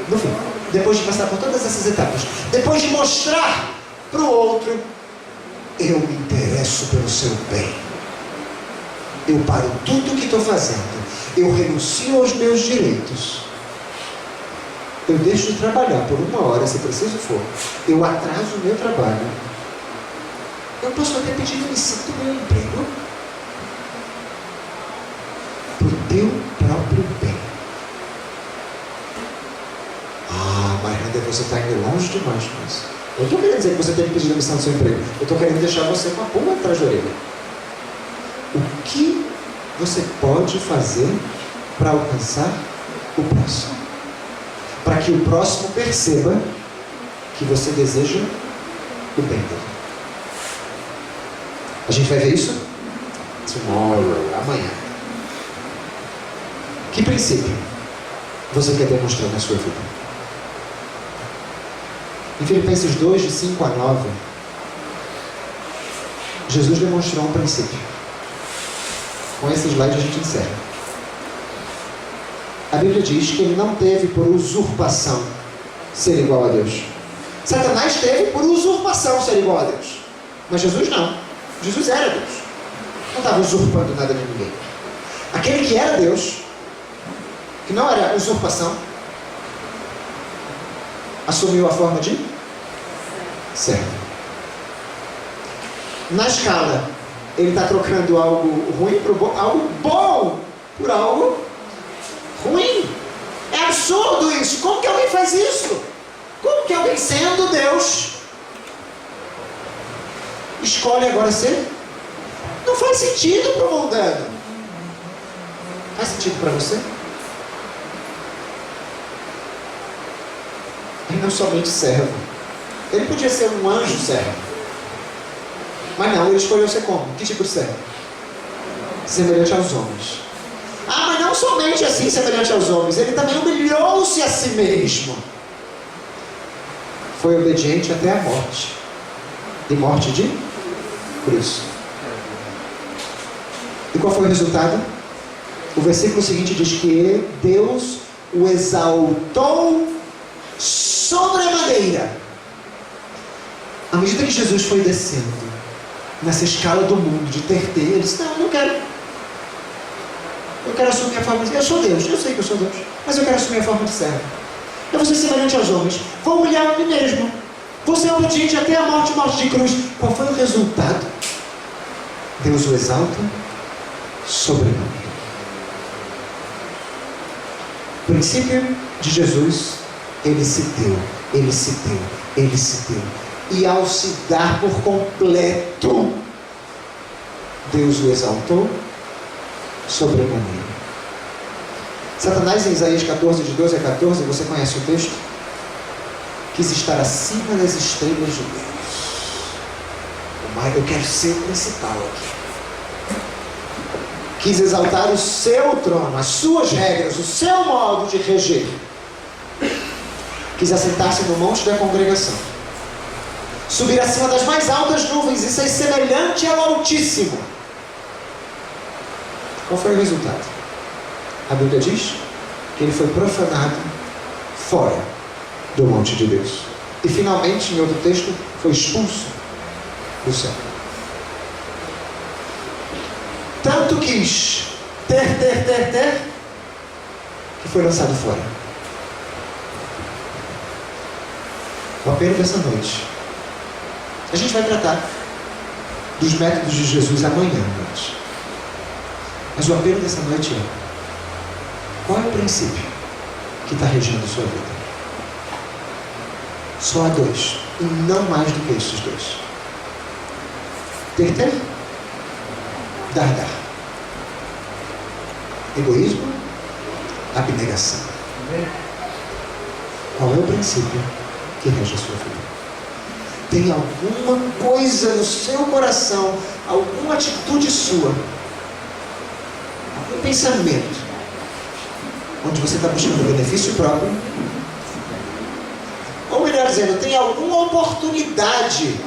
No fim. Depois de passar por todas essas etapas. Depois de mostrar para o outro, eu me interesso pelo seu bem. Eu paro tudo o que estou fazendo. Eu renuncio aos meus direitos. Eu deixo de trabalhar por 1 hora, se preciso for. Eu atraso o meu trabalho. Eu posso até pedir licença do meu emprego. Por teu próprio bem. Ah, Maria, você está indo longe demais com isso. Eu não estou querendo dizer que você tem que pedir demissão do seu emprego. Eu estou querendo deixar você com a pulga atrás da orelha. O que você pode fazer para alcançar o próximo? Para que o próximo perceba que você deseja o bem dele. A gente vai ver isso? Tomorrow, amanhã. Que princípio você quer demonstrar na sua vida? Em Filipenses 2, de 5 a 9, Jesus demonstrou um princípio. Com esse slide a gente encerra. A Bíblia diz que ele não teve por usurpação ser igual a Deus. Satanás teve por usurpação ser igual a Deus. Mas Jesus não. Jesus era Deus. Não estava usurpando nada de ninguém. Aquele que era Deus, que não era usurpação, assumiu a forma de servo. Na escala, ele está trocando algo ruim por algo bom por algo ruim. É absurdo isso. Como que alguém faz isso? Como que alguém, sendo Deus, escolhe agora ser? Não faz sentido para o mundano. Faz sentido para você? Ele não somente servo. Ele podia ser um anjo servo. Mas não, ele escolheu ser como? Que tipo de servo? Semelhante aos homens. somente assim semelhante aos homens, ele também humilhou-se a si mesmo. Foi obediente até a morte. E morte de cruz. E qual foi o resultado? O versículo seguinte diz que Deus o exaltou sobremaneira. À medida que Jesus foi descendo nessa escala do mundo de ter, ele disse: não, eu não quero. Eu quero assumir a forma de... Eu sou Deus, eu sei que eu sou Deus, mas eu quero assumir a forma de servo. Eu vou ser semelhante aos homens. Vou humilhar a mim mesmo. Vou ser obediente até a morte, morte de cruz. Qual foi o resultado? Deus o exalta sobremaneira. O princípio de Jesus, ele se deu, ele se deu, ele se deu. E ao se dar por completo, Deus o exaltou sobremaneira. Satanás, em Isaías 14, de 12 a 14, você conhece o texto? Quis estar acima das estrelas de Deus. Eu quero ser o principal aqui. Quis exaltar o seu trono, as suas regras, o seu modo de reger. Quis assentar-se no monte da congregação, subir acima das mais altas nuvens e ser semelhante ao Altíssimo. Qual foi o resultado? A Bíblia diz que ele foi profanado fora do monte de Deus. E finalmente, em outro texto, foi expulso do céu. Tanto quis ter, que foi lançado fora. O apelo dessa noite. A gente vai tratar dos métodos de Jesus amanhã à noite. Mas o apelo dessa noite é: qual é o princípio que está regindo a sua vida? Só há dois, e não mais do que estes dois. Ter, dar. Egoísmo, abnegação. Qual é o princípio que rege a sua vida? Tem alguma coisa no seu coração, alguma atitude sua, algum pensamento, onde você está buscando benefício próprio? Ou melhor dizendo, tem alguma oportunidade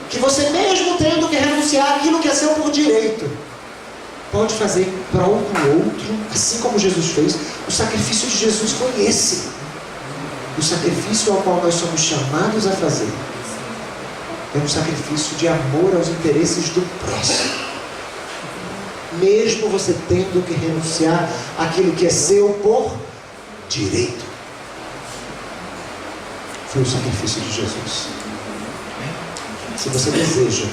que você, mesmo tendo que renunciar àquilo que é seu por direito, pode fazer em prol do outro, assim como Jesus fez? O sacrifício de Jesus foi esse. O sacrifício ao qual nós somos chamados a fazer é um sacrifício de amor aos interesses do próximo. Mesmo você tendo que renunciar àquilo que é seu por direito. Foi o sacrifício de Jesus. Se você deseja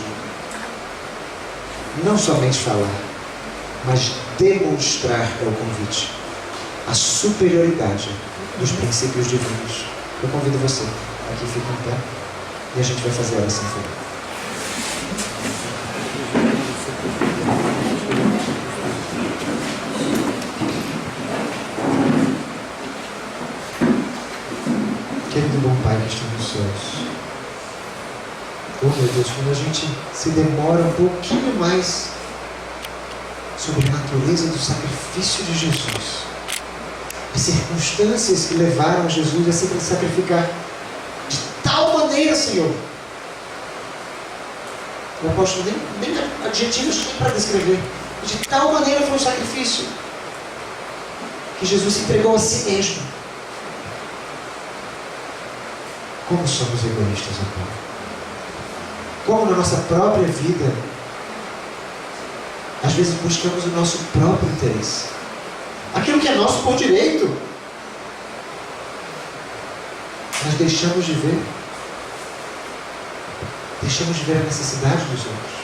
não somente falar, mas demonstrar, é o convite, a superioridade dos princípios divinos, eu convido você, aqui fica em pé, e a gente vai fazer a oração final. Querido bom Pai que está nos céus, oh meu Deus, quando a gente se demora um pouquinho mais sobre a natureza do sacrifício de Jesus, as circunstâncias que levaram Jesus a se sacrificar de tal maneira, Senhor, eu posso nem adjetivos nem para descrever, de tal maneira foi o sacrifício que Jesus se entregou a si mesmo. Como somos egoístas, ó Pai. Como na nossa própria vida, às vezes buscamos o nosso próprio interesse, aquilo que é nosso por direito, nós deixamos de ver a necessidade dos outros.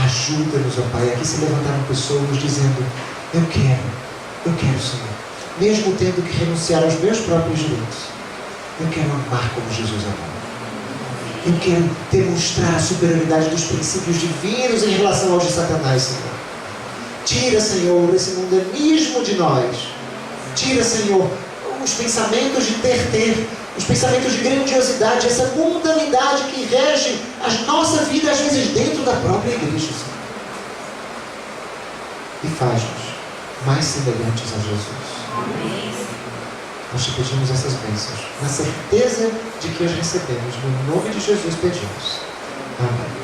Ajuda-nos, ó Pai. Aqui se levantaram pessoas dizendo: eu quero, Senhor, mesmo tendo que renunciar aos meus próprios direitos, eu quero amar como Jesus amou. Eu quero demonstrar a superioridade dos princípios divinos em relação aos de Satanás, Senhor. Tira, Senhor, esse mundanismo de nós. Tira, Senhor, os pensamentos de ter, os pensamentos de grandiosidade, essa mundanidade que rege a nossa vida, às vezes dentro da própria igreja, Senhor. e faz-nos mais semelhantes a Jesus. Nós te pedimos essas bênçãos, na certeza de que as recebemos. No nome de Jesus pedimos. Amém.